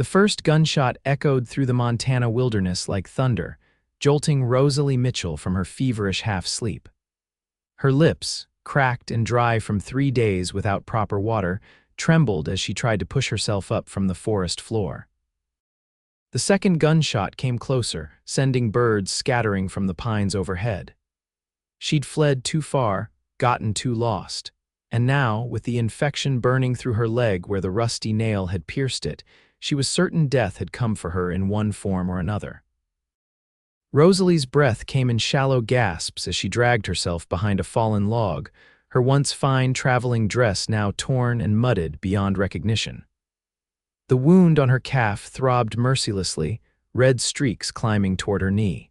The first gunshot echoed through the Montana wilderness like thunder, jolting Rosalie Mitchell from her feverish half-sleep. Her lips, cracked and dry from 3 days without proper water, trembled as she tried to push herself up from the forest floor. The second gunshot came closer, sending birds scattering from the pines overhead. She'd fled too far, gotten too lost, and now, with the infection burning through her leg where the rusty nail had pierced it, she was certain death had come for her in one form or another. Rosalie's breath came in shallow gasps as she dragged herself behind a fallen log, her once fine traveling dress now torn and mudded beyond recognition. The wound on her calf throbbed mercilessly, red streaks climbing toward her knee.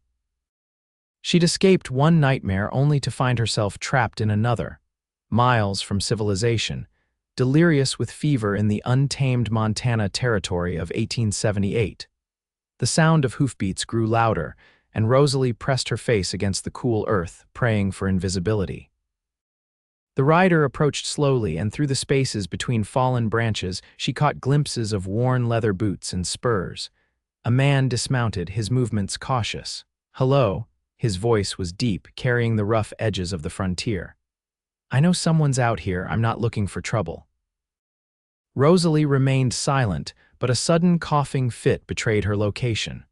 She'd escaped one nightmare only to find herself trapped in another, miles from civilization, delirious with fever in the untamed Montana territory of 1878. The sound of hoofbeats grew louder, and Rosalie pressed her face against the cool earth, praying for invisibility. The rider approached slowly, and through the spaces between fallen branches, she caught glimpses of worn leather boots and spurs. A man dismounted, his movements cautious. "Hello," his voice was deep, carrying the rough edges of the frontier. "I know someone's out here, I'm not looking for trouble." Rosalie remained silent, but a sudden coughing fit betrayed her location.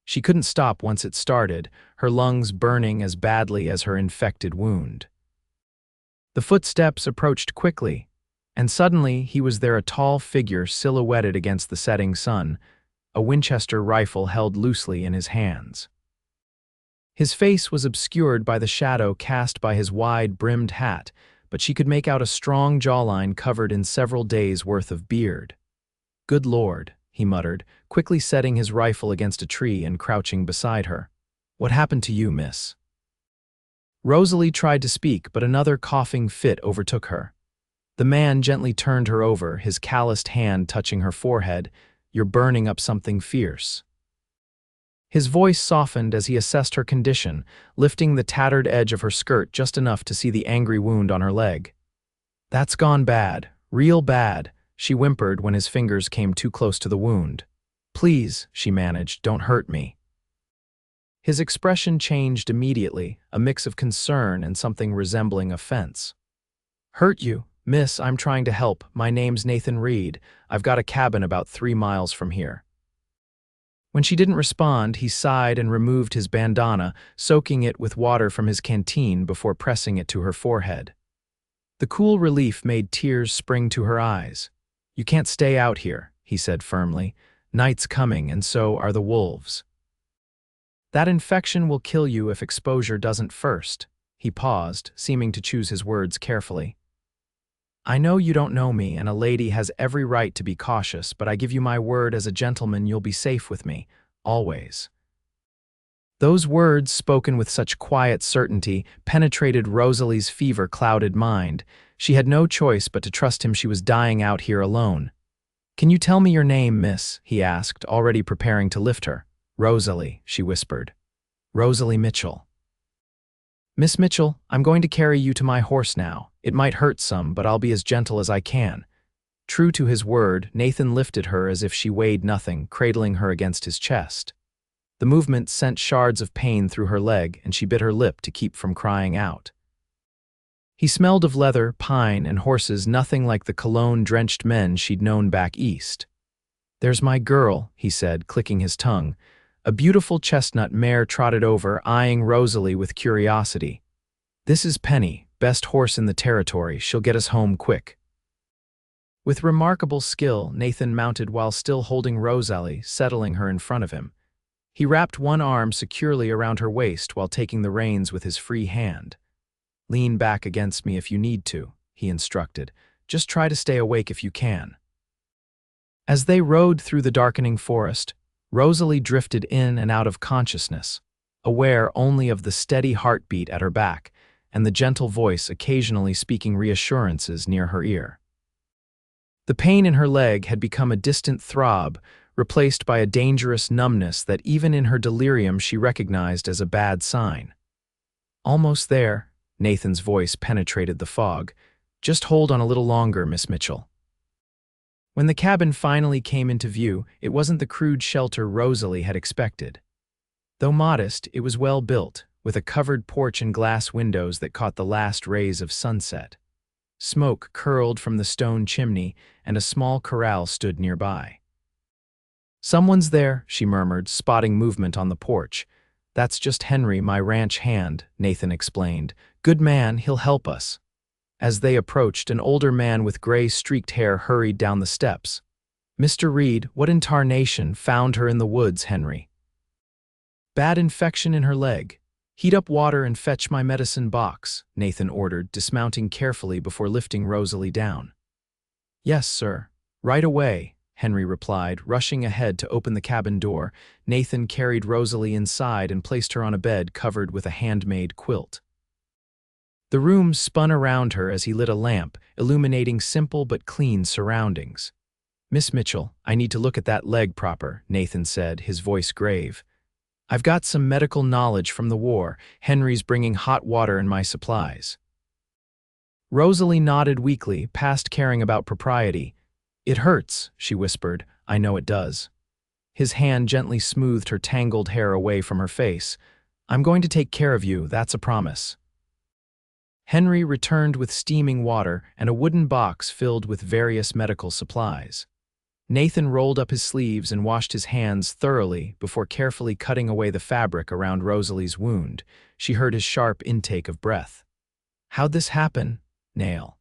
She couldn't stop once it started, her lungs burning as badly as her infected wound. The footsteps approached quickly, and suddenly he was there, a tall figure silhouetted against the setting sun, a Winchester rifle held loosely in his hands. His face was obscured by the shadow cast by his wide-brimmed hat, but she could make out a strong jawline covered in several days' worth of beard. "Good Lord," he muttered, quickly setting his rifle against a tree and crouching beside her. "What happened to you, miss?" Rosalie tried to speak, but another coughing fit overtook her. The man gently turned her over, his calloused hand touching her forehead. "You're burning up something fierce." His voice softened as he assessed her condition, lifting the tattered edge of her skirt just enough to see the angry wound on her leg. "That's gone bad, real bad," she whimpered when his fingers came too close to the wound. "Please," she managed, "don't hurt me." His expression changed immediately, a mix of concern and something resembling offense. "Hurt you? Miss, I'm trying to help. My name's Nathan Reed. I've got a cabin about 3 miles from here." When she didn't respond, he sighed and removed his bandana, soaking it with water from his canteen before pressing it to her forehead. The cool relief made tears spring to her eyes. "You can't stay out here," he said firmly. "Night's coming, and so are the wolves. That infection will kill you if exposure doesn't first." He paused, seeming to choose his words carefully. "I know you don't know me, and a lady has every right to be cautious, but I give you my word as a gentleman you'll be safe with me, always." Those words, spoken with such quiet certainty, penetrated Rosalie's fever-clouded mind. She had no choice but to trust him. She was dying out here alone. "Can you tell me your name, miss?" he asked, already preparing to lift her. "Rosalie," she whispered. "Rosalie Mitchell." "Miss Mitchell, I'm going to carry you to my horse now. It might hurt some, but I'll be as gentle as I can." True to his word, Nathan lifted her as if she weighed nothing, cradling her against his chest. The movement sent shards of pain through her leg, and she bit her lip to keep from crying out. He smelled of leather, pine, and horses, nothing like the cologne-drenched men she'd known back east. "There's my girl," he said, clicking his tongue. A beautiful chestnut mare trotted over, eyeing Rosalie with curiosity. "This is Penny, best horse in the territory. She'll get us home quick." With remarkable skill, Nathan mounted while still holding Rosalie, settling her in front of him. He wrapped one arm securely around her waist while taking the reins with his free hand. "Lean back against me if you need to," he instructed. "Just try to stay awake if you can." As they rode through the darkening forest, Rosalie drifted in and out of consciousness, aware only of the steady heartbeat at her back and the gentle voice occasionally speaking reassurances near her ear. The pain in her leg had become a distant throb, replaced by a dangerous numbness that even in her delirium she recognized as a bad sign. "Almost there," Nathan's voice penetrated the fog. "Just hold on a little longer, Miss Mitchell." When the cabin finally came into view, it wasn't the crude shelter Rosalie had expected. Though modest, it was well built, with a covered porch and glass windows that caught the last rays of sunset. Smoke curled from the stone chimney, and a small corral stood nearby. "Someone's there," she murmured, spotting movement on the porch. "That's just Henry, my ranch hand," Nathan explained. "Good man, he'll help us." As they approached, an older man with gray streaked hair hurried down the steps. "Mr. Reed, what in tarnation found her in the woods, Henry?" "Bad infection in her leg. Heat up water and fetch my medicine box," Nathan ordered, dismounting carefully before lifting Rosalie down. "Yes, sir. Right away," Henry replied, rushing ahead to open the cabin door. Nathan carried Rosalie inside and placed her on a bed covered with a handmade quilt. The room spun around her as he lit a lamp, illuminating simple but clean surroundings. "Miss Mitchell, I need to look at that leg proper," Nathan said, his voice grave. "I've got some medical knowledge from the war. Henry's bringing hot water and my supplies." Rosalie nodded weakly, past caring about propriety. "It hurts," she whispered. "I know it does." His hand gently smoothed her tangled hair away from her face. "I'm going to take care of you, that's a promise." Henry returned with steaming water and a wooden box filled with various medical supplies. Nathan rolled up his sleeves and washed his hands thoroughly before carefully cutting away the fabric around Rosalie's wound. She heard his sharp intake of breath. "How'd this happen, Nail?"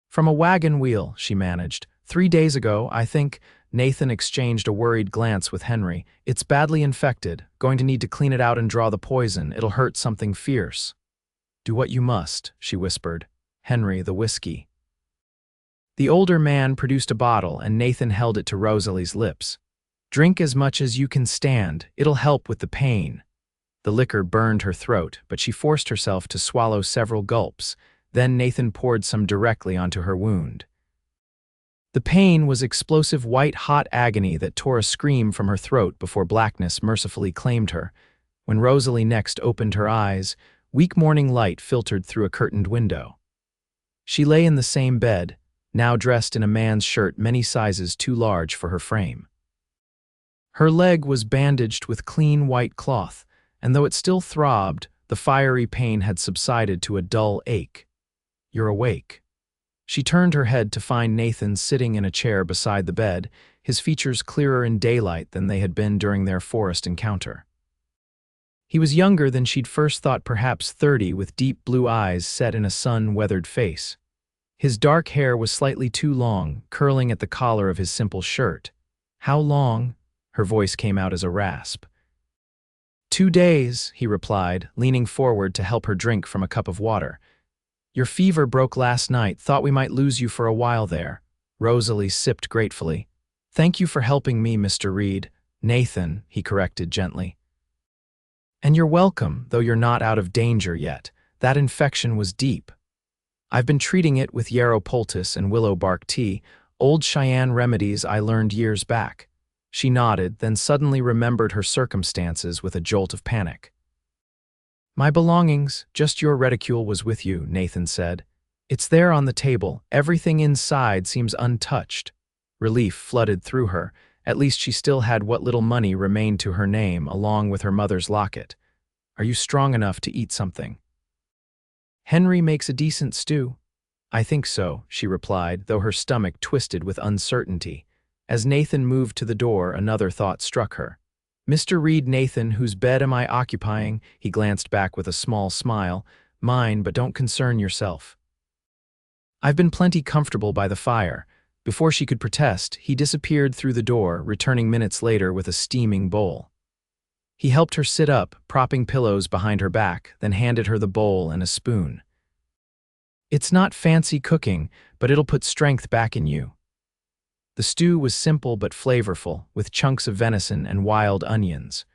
"From a wagon wheel," she managed. "3 days ago, I think." Nathan exchanged a worried glance with Henry. "It's badly infected. Going to need to clean it out and draw the poison. It'll hurt something fierce." "Do what you must," she whispered. "Henry, the whiskey." The older man produced a bottle and Nathan held it to Rosalie's lips. "Drink as much as you can stand. It'll help with the pain." The liquor burned her throat, but she forced herself to swallow several gulps. Then Nathan poured some directly onto her wound. The pain was explosive white-hot agony that tore a scream from her throat before blackness mercifully claimed her. When Rosalie next opened her eyes, weak morning light filtered through a curtained window. She lay in the same bed, now dressed in a man's shirt many sizes too large for her frame. Her leg was bandaged with clean white cloth, and though it still throbbed, the fiery pain had subsided to a dull ache. "You're awake." She turned her head to find Nathan sitting in a chair beside the bed, his features clearer in daylight than they had been during their forest encounter. He was younger than she'd first thought, perhaps 30, with deep blue eyes set in a sun-weathered face. His dark hair was slightly too long, curling at the collar of his simple shirt. "How long?" Her voice came out as a rasp. 2 days, he replied, leaning forward to help her drink from a cup of water. "Your fever broke last night. Thought we might lose you for a while there." Rosalie sipped gratefully. "Thank you for helping me, Mr. Reed." "Nathan," he corrected gently. "And you're welcome, though you're not out of danger yet. That infection was deep. I've been treating it with yarrow poultice and willow bark tea, old Cheyenne remedies I learned years back." She nodded, then suddenly remembered her circumstances with a jolt of panic. "My belongings, just your reticule was with you," Nathan said. "It's there on the table. Everything inside seems untouched." Relief flooded through her. At least she still had what little money remained to her name, along with her mother's locket. "Are you strong enough to eat something?" "Henry makes a decent stew." "I think so," she replied, though her stomach twisted with uncertainty. As Nathan moved to the door, another thought struck her. "Mr. Reed, Nathan, whose bed am I occupying?" He glanced back with a small smile. "Mine, but don't concern yourself." "I've been plenty comfortable by the fire." Before she could protest, he disappeared through the door, returning minutes later with a steaming bowl. He helped her sit up, propping pillows behind her back, then handed her the bowl and a spoon. "It's not fancy cooking, but it'll put strength back in you." The stew was simple but flavorful, with chunks of venison and wild onions.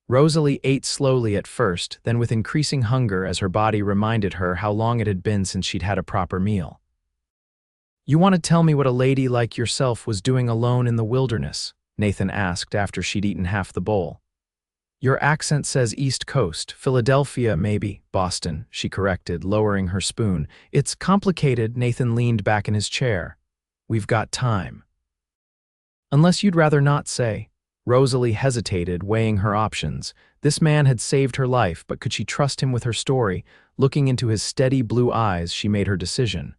Rosalie ate slowly at first, then with increasing hunger as her body reminded her how long it had been since she'd had a proper meal. "You want to tell me what a lady like yourself was doing alone in the wilderness?" Nathan asked after she'd eaten half the bowl. "Your accent says East Coast, Philadelphia maybe, Boston," she corrected, lowering her spoon. "It's complicated." Nathan leaned back in his chair. We've got time. Unless you'd rather not say. Rosalie hesitated, weighing her options. This man had saved her life, but could she trust him with her story? Looking into his steady blue eyes, she made her decision.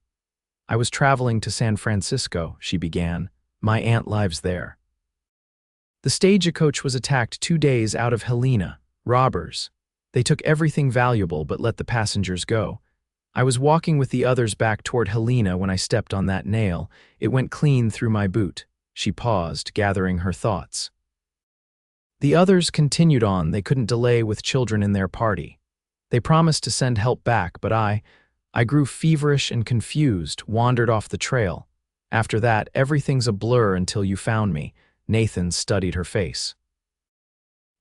I was traveling to San Francisco, she began. My aunt lives there. The stagecoach was attacked 2 days out of Helena. Robbers. They took everything valuable but let the passengers go. I was walking with the others back toward Helena when I stepped on that nail. It went clean through my boot. She paused, gathering her thoughts. The others continued on. They couldn't delay with children in their party. They promised to send help back, but I grew feverish and confused, wandered off the trail. After that, everything's a blur until you found me. Nathan studied her face.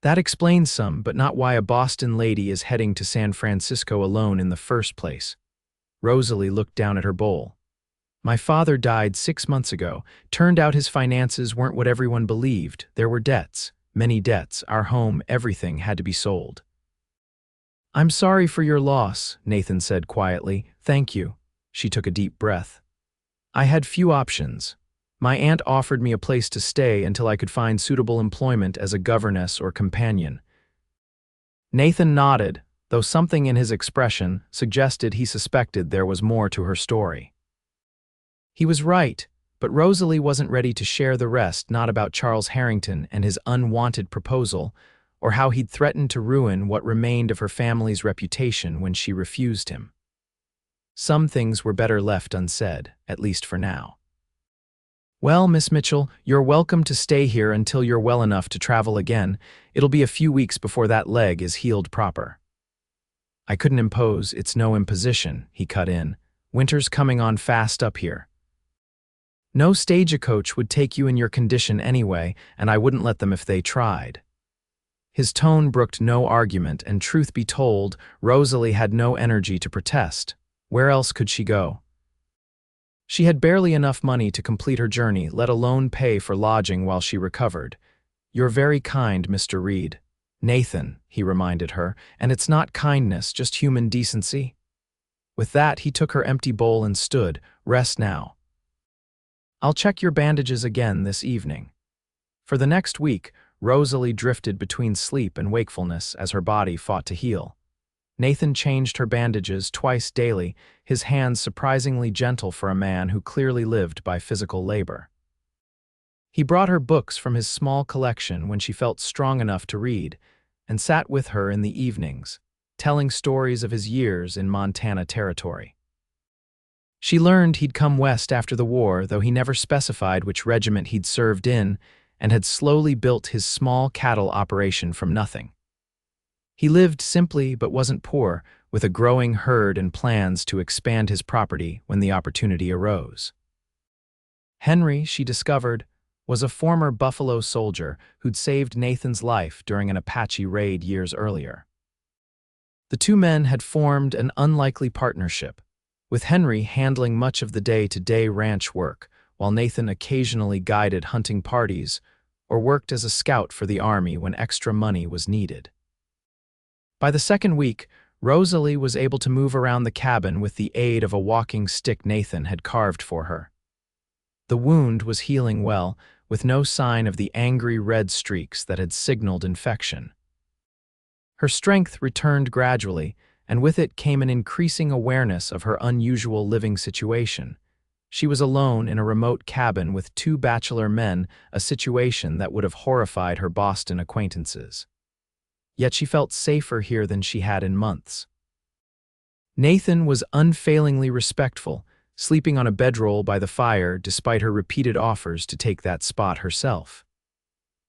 That explains some, but not why a Boston lady is heading to San Francisco alone in the first place. Rosalie looked down at her bowl. My father died 6 months ago. Turned out his finances weren't what everyone believed. There were debts, many debts. Our home, everything had to be sold. I'm sorry for your loss, Nathan said quietly. Thank you. She took a deep breath. I had few options. My aunt offered me a place to stay until I could find suitable employment as a governess or companion. Nathan nodded, though something in his expression suggested he suspected there was more to her story. He was right, but Rosalie wasn't ready to share the rest, not about Charles Harrington and his unwanted proposal, or how he'd threatened to ruin what remained of her family's reputation when she refused him. Some things were better left unsaid, at least for now. Well, Miss Mitchell, you're welcome to stay here until you're well enough to travel again. It'll be a few weeks before that leg is healed proper. I couldn't impose, it's no imposition, he cut in. Winter's coming on fast up here. No stagecoach would take you in your condition anyway, and I wouldn't let them if they tried. His tone brooked no argument, and truth be told, Rosalie had no energy to protest. Where else could she go? She had barely enough money to complete her journey, let alone pay for lodging while she recovered. You're very kind, Mr. Reed. Nathan, he reminded her, and it's not kindness, just human decency. With that, he took her empty bowl and stood. Rest now. I'll check your bandages again this evening. For the next week, Rosalie drifted between sleep and wakefulness as her body fought to heal. Nathan changed her bandages twice daily, his hands surprisingly gentle for a man who clearly lived by physical labor. He brought her books from his small collection when she felt strong enough to read, and sat with her in the evenings, telling stories of his years in Montana Territory. She learned he'd come west after the war, though he never specified which regiment he'd served in, and had slowly built his small cattle operation from nothing. He lived simply but wasn't poor, with a growing herd and plans to expand his property when the opportunity arose. Henry, she discovered, was a former Buffalo soldier who'd saved Nathan's life during an Apache raid years earlier. The two men had formed an unlikely partnership, with Henry handling much of the day-to-day ranch work, while Nathan occasionally guided hunting parties or worked as a scout for the army when extra money was needed. By the second week, Rosalie was able to move around the cabin with the aid of a walking stick Nathan had carved for her. The wound was healing well, with no sign of the angry red streaks that had signaled infection. Her strength returned gradually, and with it came an increasing awareness of her unusual living situation. She was alone in a remote cabin with 2 bachelor men, a situation that would have horrified her Boston acquaintances. Yet she felt safer here than she had in months. Nathan was unfailingly respectful, sleeping on a bedroll by the fire despite her repeated offers to take that spot herself.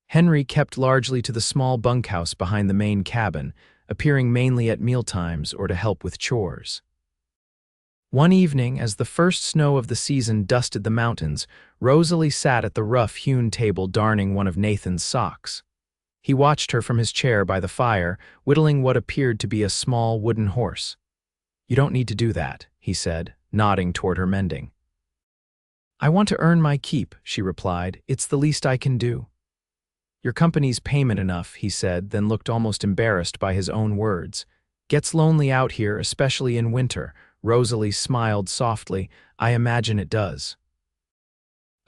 Henry kept largely to the small bunkhouse behind the main cabin, appearing mainly at mealtimes or to help with chores. One evening, as the first snow of the season dusted the mountains, Rosalie sat at the rough-hewn table darning one of Nathan's socks. He watched her from his chair by the fire, whittling what appeared to be a small wooden horse. You don't need to do that, he said, nodding toward her mending. I want to earn my keep, she replied. It's the least I can do. Your company's payment enough, he said, then looked almost embarrassed by his own words. Gets lonely out here, especially in winter. Rosalie smiled softly. I imagine it does.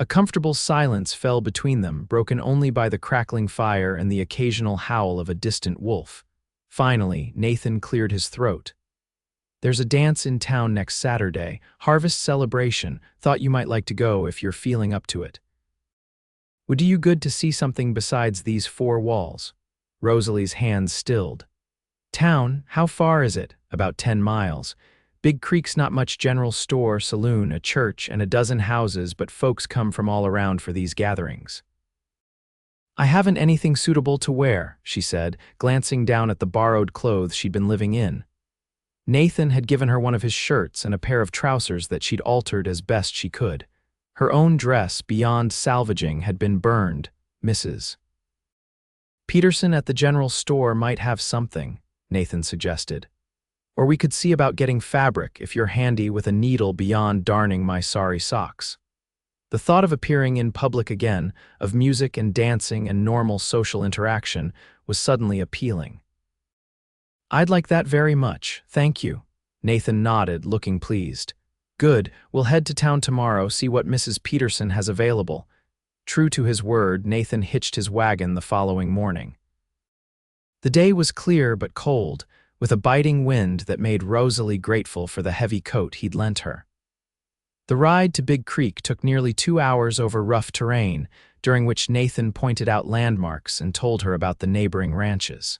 A comfortable silence fell between them, broken only by the crackling fire and the occasional howl of a distant wolf. Finally, Nathan cleared his throat. "There's a dance in town next Saturday, harvest celebration. Thought you might like to go if you're feeling up to it. Would do you good to see something besides these four walls." Rosalie's hands stilled. "Town? How far is it?" "About 10 miles. Big Creek's not much general store, saloon, a church, and a dozen houses, but folks come from all around for these gatherings." "I haven't anything suitable to wear," she said, glancing down at the borrowed clothes she'd been living in. Nathan had given her one of his shirts and a pair of trousers that she'd altered as best she could. Her own dress, beyond salvaging, had been burned. Mrs. Peterson at the general store might have something, Nathan suggested. "Or we could see about getting fabric if you're handy with a needle beyond darning my sorry socks." The thought of appearing in public again, of music and dancing and normal social interaction, was suddenly appealing. "I'd like that very much, thank you." Nathan nodded, looking pleased. "Good, we'll head to town tomorrow, see what Mrs. Peterson has available." True to his word, Nathan hitched his wagon the following morning. The day was clear but cold, with a biting wind that made Rosalie grateful for the heavy coat he'd lent her. The ride to Big Creek took nearly 2 hours over rough terrain, during which Nathan pointed out landmarks and told her about the neighboring ranches.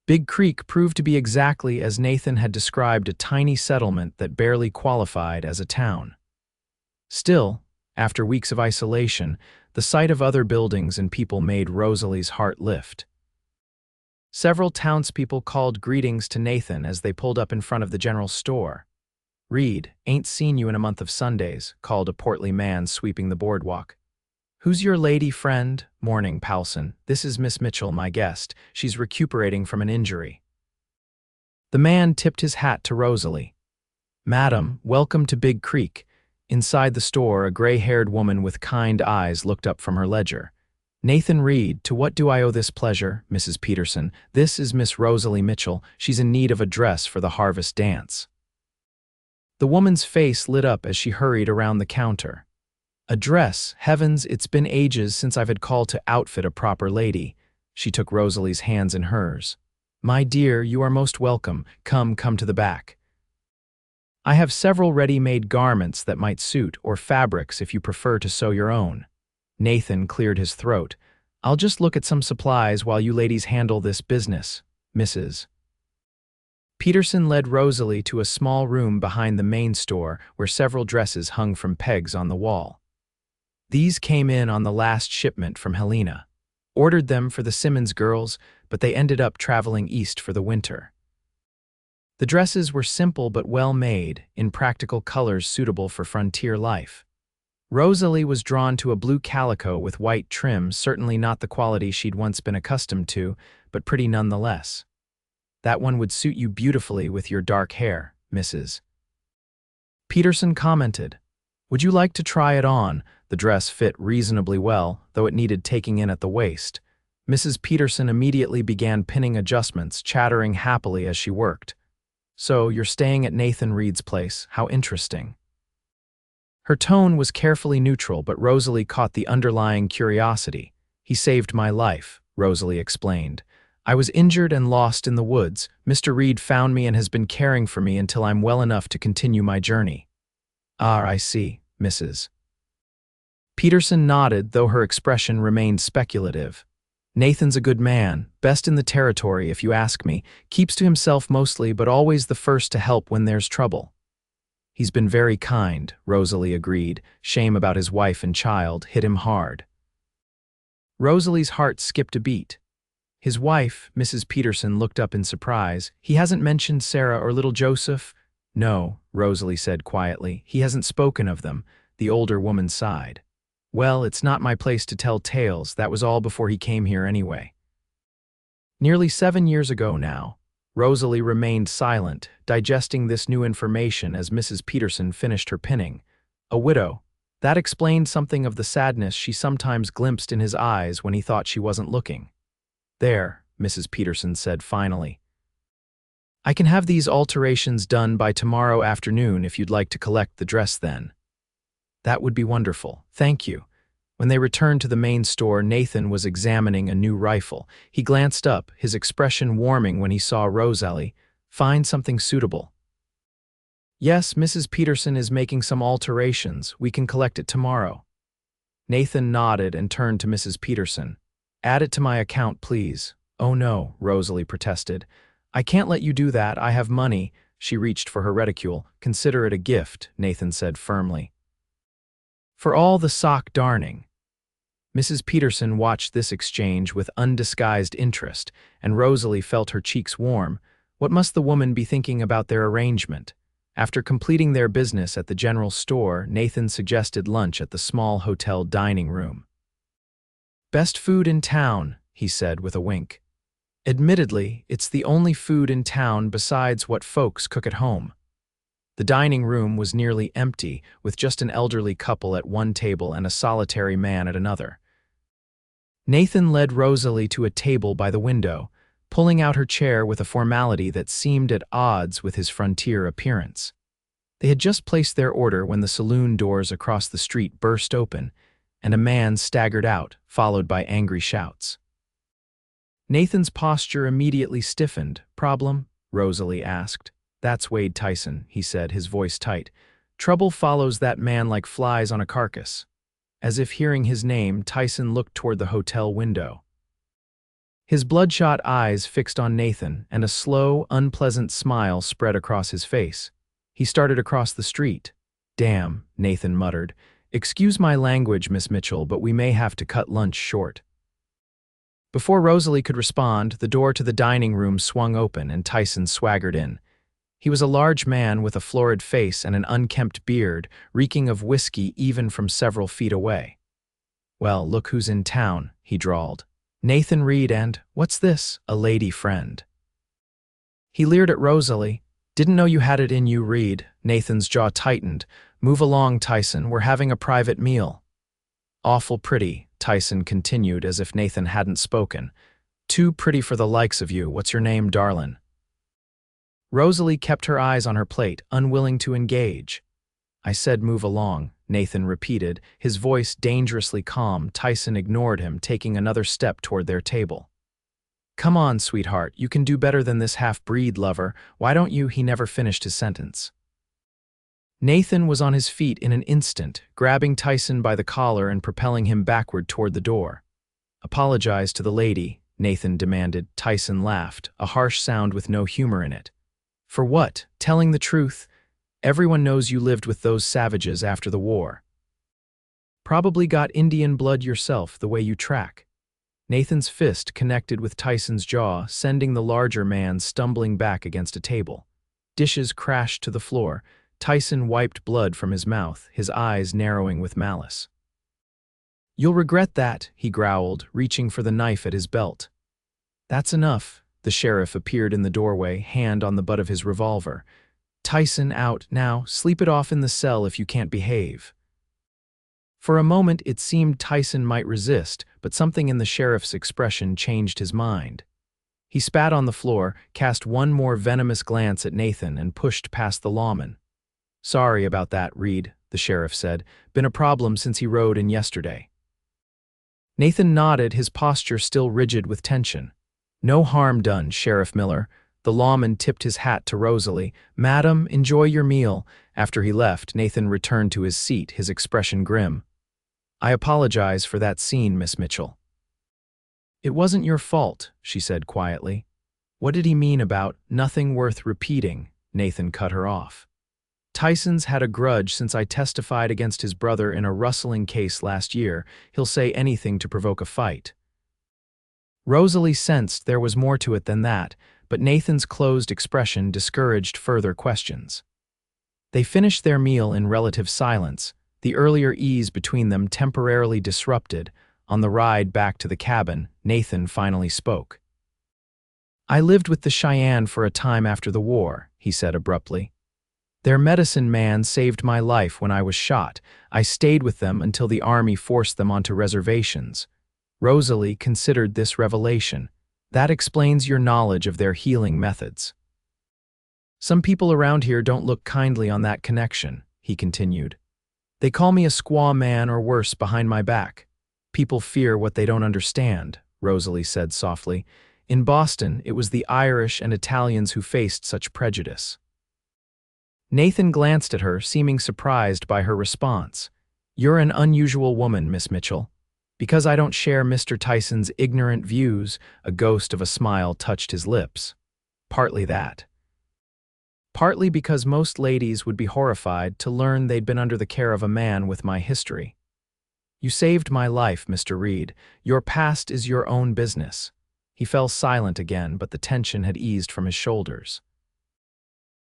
Big Creek proved to be exactly as Nathan had described, a tiny settlement that barely qualified as a town. Still, after weeks of isolation, the sight of other buildings and people made Rosalie's heart lift. Several townspeople called greetings to Nathan as they pulled up in front of the general store. "Reed, ain't seen you in a month of Sundays," called a portly man sweeping the boardwalk. "Who's your lady friend?" "Morning, Powelson. This is Miss Mitchell, my guest. She's recuperating from an injury." The man tipped his hat to Rosalie. "Madam, welcome to Big Creek." Inside the store, a gray-haired woman with kind eyes looked up from her ledger. "Nathan Reed, to what do I owe this pleasure, Mrs. Peterson? This is Miss Rosalie Mitchell. She's in need of a dress for the harvest dance." The woman's face lit up as she hurried around the counter. "A dress? Heavens, it's been ages since I've had called to outfit a proper lady." She took Rosalie's hands in hers. "My dear, you are most welcome. Come to the back. I have several ready-made garments that might suit, or fabrics if you prefer to sew your own." Nathan cleared his throat. "I'll just look at some supplies while you ladies handle this business, Mrs. Peterson led Rosalie to a small room behind the main store where several dresses hung from pegs on the wall. These came in on the last shipment from Helena. Ordered them for the Simmons girls, but they ended up traveling east for the winter. The dresses were simple but well made, in practical colors suitable for frontier life. Rosalie was drawn to a blue calico with white trim, certainly not the quality she'd once been accustomed to, but pretty nonetheless. "That one would suit you beautifully with your dark hair, Mrs. Peterson commented. "Would you like to try it on?" The dress fit reasonably well, though it needed taking in at the waist. Mrs. Peterson immediately began pinning adjustments, chattering happily as she worked. "So, you're staying at Nathan Reed's place. How interesting." Her tone was carefully neutral, but Rosalie caught the underlying curiosity. "He saved my life," Rosalie explained. "I was injured and lost in the woods. Mr. Reed found me and has been caring for me until I'm well enough to continue my journey." "Ah, I see, Mrs. Peterson nodded, though her expression remained speculative. "Nathan's a good man, best in the territory if you ask me. Keeps to himself mostly, but always the first to help when there's trouble." "He's been very kind," Rosalie agreed. Shame about his wife and child hit him hard. Rosalie's heart skipped a beat. His wife, Mrs. Peterson, looked up in surprise. "He hasn't mentioned Sarah or little Joseph?" "No," Rosalie said quietly. "He hasn't spoken of them." The older woman sighed. "Well, it's not my place to tell tales. That was all before he came here anyway." Nearly 7 years ago now. Rosalie remained silent, digesting this new information as Mrs. Peterson finished her pinning. A widow. That explained something of the sadness she sometimes glimpsed in his eyes when he thought she wasn't looking. "There," Mrs. Peterson said finally. "I can have these alterations done by tomorrow afternoon if you'd like to collect the dress then." That would be wonderful. Thank you. When they returned to the main store, Nathan was examining a new rifle. He glanced up, his expression warming when he saw Rosalie. Find something suitable. Yes, Mrs. Peterson is making some alterations. We can collect it tomorrow. Nathan nodded and turned to Mrs. Peterson. Add it to my account, please. Oh no, Rosalie protested. I can't let you do that. I have money. She reached for her reticule. Consider it a gift, Nathan said firmly. For all the sock darning. Mrs. Peterson watched this exchange with undisguised interest, and Rosalie felt her cheeks warm. What must the woman be thinking about their arrangement? After completing their business at the general store, Nathan suggested lunch at the small hotel dining room. Best food in town, he said with a wink. Admittedly, it's the only food in town besides what folks cook at home. The dining room was nearly empty, with just an elderly couple at one table and a solitary man at another. Nathan led Rosalie to a table by the window, pulling out her chair with a formality that seemed at odds with his frontier appearance. They had just placed their order when the saloon doors across the street burst open, and a man staggered out, followed by angry shouts. Nathan's posture immediately stiffened. Problem? Rosalie asked. That's Wade Tyson, he said, his voice tight. Trouble follows that man like flies on a carcass. As if hearing his name, Tyson looked toward the hotel window. His bloodshot eyes fixed on Nathan, and a slow, unpleasant smile spread across his face. He started across the street. Damn, Nathan muttered. Excuse my language, Miss Mitchell, but we may have to cut lunch short. Before Rosalie could respond, the door to the dining room swung open and Tyson swaggered in. He was a large man with a florid face and an unkempt beard, reeking of whiskey even from several feet away. Well, look who's in town, he drawled. Nathan Reed and, what's this, a lady friend. He leered at Rosalie. Didn't know you had it in you, Reed. Nathan's jaw tightened. Move along, Tyson, we're having a private meal. Awful pretty, Tyson continued as if Nathan hadn't spoken. Too pretty for the likes of you. What's your name, darlin'? Rosalie kept her eyes on her plate, unwilling to engage. I said move along, Nathan repeated, his voice dangerously calm. Tyson ignored him, taking another step toward their table. Come on, sweetheart, you can do better than this half-breed lover. Why don't you? He never finished his sentence. Nathan was on his feet in an instant, grabbing Tyson by the collar and propelling him backward toward the door. Apologize to the lady, Nathan demanded. Tyson laughed, a harsh sound with no humor in it. For what? Telling the truth? Everyone knows you lived with those savages after the war. Probably got Indian blood yourself, the way you track. Nathan's fist connected with Tyson's jaw, sending the larger man stumbling back against a table. Dishes crashed to the floor. Tyson wiped blood from his mouth, his eyes narrowing with malice. You'll regret that, he growled, reaching for the knife at his belt. That's enough. The sheriff appeared in the doorway, hand on the butt of his revolver. Tyson out, now, sleep it off in the cell if you can't behave. For a moment it seemed Tyson might resist, but something in the sheriff's expression changed his mind. He spat on the floor, cast one more venomous glance at Nathan, and pushed past the lawman. Sorry about that, Reed, the sheriff said. Been a problem since he rode in yesterday. Nathan nodded, his posture still rigid with tension. No harm done, Sheriff Miller. The lawman tipped his hat to Rosalie. Madam, enjoy your meal. After he left, Nathan returned to his seat, his expression grim. I apologize for that scene, Miss Mitchell. It wasn't your fault, she said quietly. What did he mean about nothing worth repeating? Nathan cut her off. Tyson's had a grudge since I testified against his brother in a rustling case last year. He'll say anything to provoke a fight. Rosalie sensed there was more to it than that, but Nathan's closed expression discouraged further questions. They finished their meal in relative silence, the earlier ease between them temporarily disrupted. On the ride back to the cabin, Nathan finally spoke. I lived with the Cheyenne for a time after the war, he said abruptly. Their medicine man saved my life when I was shot. I stayed with them until the army forced them onto reservations. Rosalie considered this revelation. That explains your knowledge of their healing methods. Some people around here don't look kindly on that connection, he continued. They call me a squaw man or worse behind my back. People fear what they don't understand, Rosalie said softly. In Boston, it was the Irish and Italians who faced such prejudice. Nathan glanced at her, seeming surprised by her response. You're an unusual woman, Miss Mitchell. Because I don't share Mr. Tyson's ignorant views, a ghost of a smile touched his lips. Partly that. Partly because most ladies would be horrified to learn they'd been under the care of a man with my history. You saved my life, Mr. Reed. Your past is your own business. He fell silent again, but the tension had eased from his shoulders.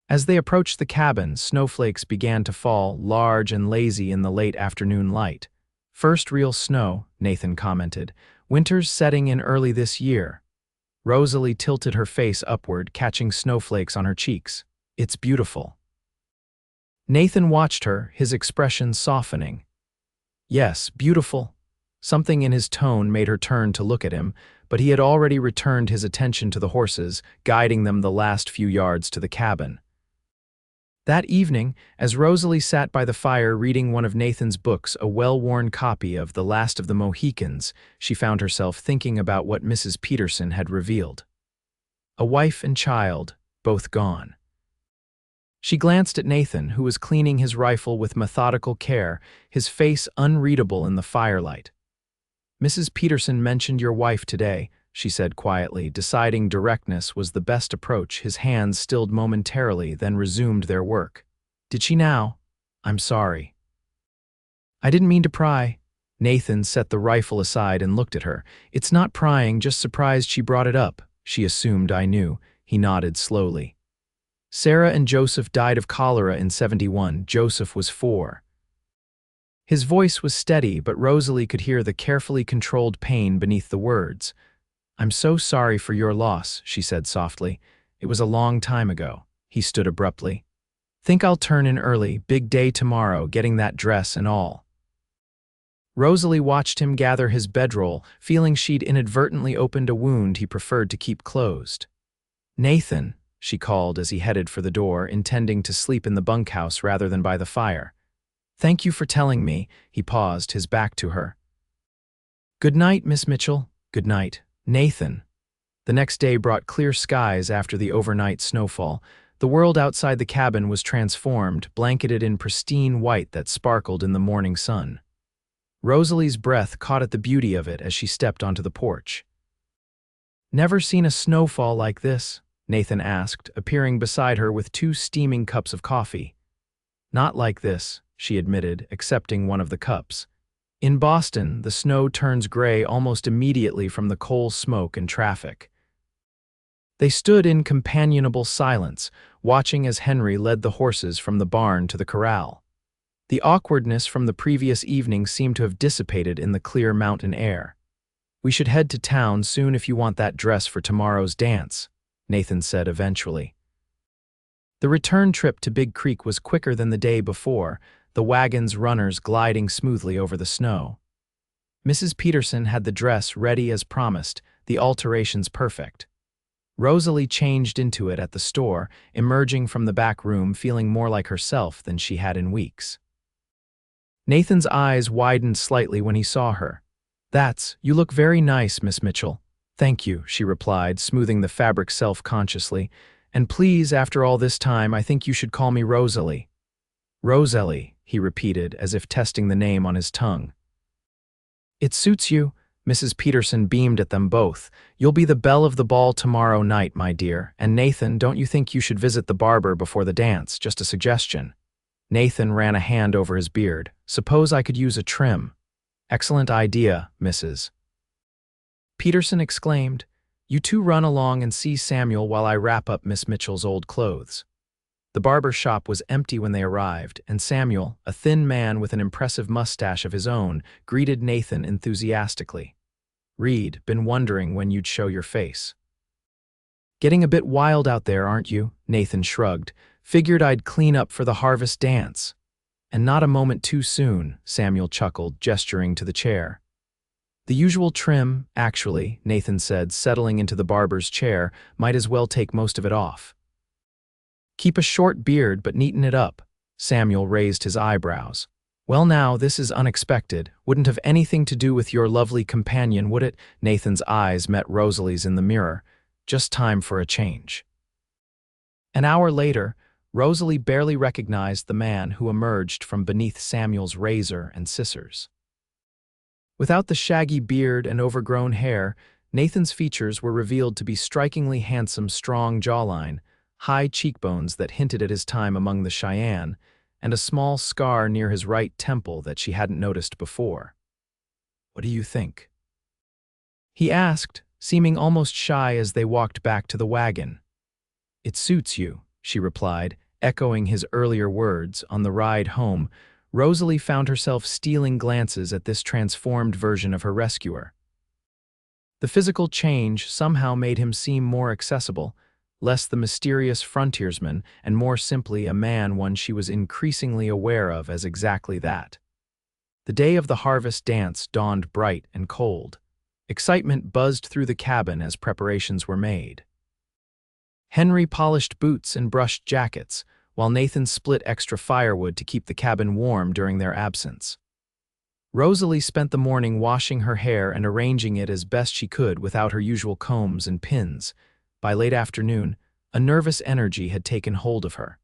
As they approached the cabin, snowflakes began to fall, large and lazy in the late afternoon light. First real snow, Nathan commented. Winter's setting in early this year. Rosalie tilted her face upward, catching snowflakes on her cheeks. It's beautiful. Nathan watched her, his expression softening. Yes, beautiful. Something in his tone made her turn to look at him, but he had already returned his attention to the horses, guiding them the last few yards to the cabin. That evening, as Rosalie sat by the fire reading one of Nathan's books, a well-worn copy of The Last of the Mohicans, she found herself thinking about what Mrs. Peterson had revealed. A wife and child, both gone. She glanced at Nathan, who was cleaning his rifle with methodical care, his face unreadable in the firelight. Mrs. Peterson mentioned your wife today, she said quietly, deciding directness was the best approach. His hands stilled momentarily, then resumed their work. Did she now? I'm sorry. I didn't mean to pry. Nathan set the rifle aside and looked at her. It's not prying, just surprised she brought it up. She assumed I knew. He nodded slowly. Sarah and Joseph died of cholera in 71. Joseph was 4. His voice was steady, but Rosalie could hear the carefully controlled pain beneath the words. I'm so sorry for your loss, she said softly. It was a long time ago. He stood abruptly. Think I'll turn in early, big day tomorrow, getting that dress and all. Rosalie watched him gather his bedroll, feeling she'd inadvertently opened a wound he preferred to keep closed. Nathan, she called as he headed for the door, intending to sleep in the bunkhouse rather than by the fire. Thank you for telling me. He paused, his back to her. Good night, Miss Mitchell. Good night. Nathan. The next day brought clear skies after the overnight snowfall. The world outside the cabin was transformed, blanketed in pristine white that sparkled in the morning sun. Rosalie's breath caught at the beauty of it as she stepped onto the porch. Never seen a snowfall like this? Nathan asked, appearing beside her with 2 steaming cups of coffee. Not like this, she admitted, accepting one of the cups. In Boston, the snow turns gray almost immediately from the coal smoke and traffic. They stood in companionable silence, watching as Henry led the horses from the barn to the corral. The awkwardness from the previous evening seemed to have dissipated in the clear mountain air. We should head to town soon if you want that dress for tomorrow's dance, Nathan said eventually. The return trip to Big Creek was quicker than the day before, the wagon's runners gliding smoothly over the snow. Mrs. Peterson had the dress ready as promised, the alterations perfect. Rosalie changed into it at the store, emerging from the back room feeling more like herself than she had in weeks. Nathan's eyes widened slightly when he saw her. You look very nice, Miss Mitchell. Thank you, she replied, smoothing the fabric self-consciously. And please, after all this time, I think you should call me Rosalie. Rosalie, he repeated, as if testing the name on his tongue. It suits you, Mrs. Peterson beamed at them both. You'll be the belle of the ball tomorrow night, my dear. And Nathan, don't you think you should visit the barber before the dance? Just a suggestion. Nathan ran a hand over his beard. Suppose I could use a trim. Excellent idea, Mrs. Peterson exclaimed. You two run along and see Samuel while I wrap up Miss Mitchell's old clothes. The barber shop was empty when they arrived, and Samuel, a thin man with an impressive mustache of his own, greeted Nathan enthusiastically. Reed, been wondering when you'd show your face. Getting a bit wild out there, aren't you? Nathan shrugged. Figured I'd clean up for the harvest dance. And not a moment too soon, Samuel chuckled, gesturing to the chair. The usual trim, actually, Nathan said, settling into the barber's chair, might as well take most of it off. Keep a short beard but neaten it up. Samuel raised his eyebrows. Well now, this is unexpected. Wouldn't have anything to do with your lovely companion, would it? Nathan's eyes met Rosalie's in the mirror. Just time for a change. An hour later, Rosalie barely recognized the man who emerged from beneath Samuel's razor and scissors. Without the shaggy beard and overgrown hair, Nathan's features were revealed to be strikingly handsome, strong jawline, high cheekbones that hinted at his time among the Cheyenne, and a small scar near his right temple that she hadn't noticed before. "What do you think?" he asked, seeming almost shy as they walked back to the wagon. "It suits you," she replied, echoing his earlier words. On the ride home, Rosalie found herself stealing glances at this transformed version of her rescuer. The physical change somehow made him seem more accessible, less the mysterious frontiersman and more simply a man one she was increasingly aware of as exactly that. The day of the harvest dance dawned bright and cold. Excitement buzzed through the cabin as preparations were made. Henry polished boots and brushed jackets, while Nathan split extra firewood to keep the cabin warm during their absence. Rosalie spent the morning washing her hair and arranging it as best she could without her usual combs and pins. By late afternoon, a nervous energy had taken hold of her.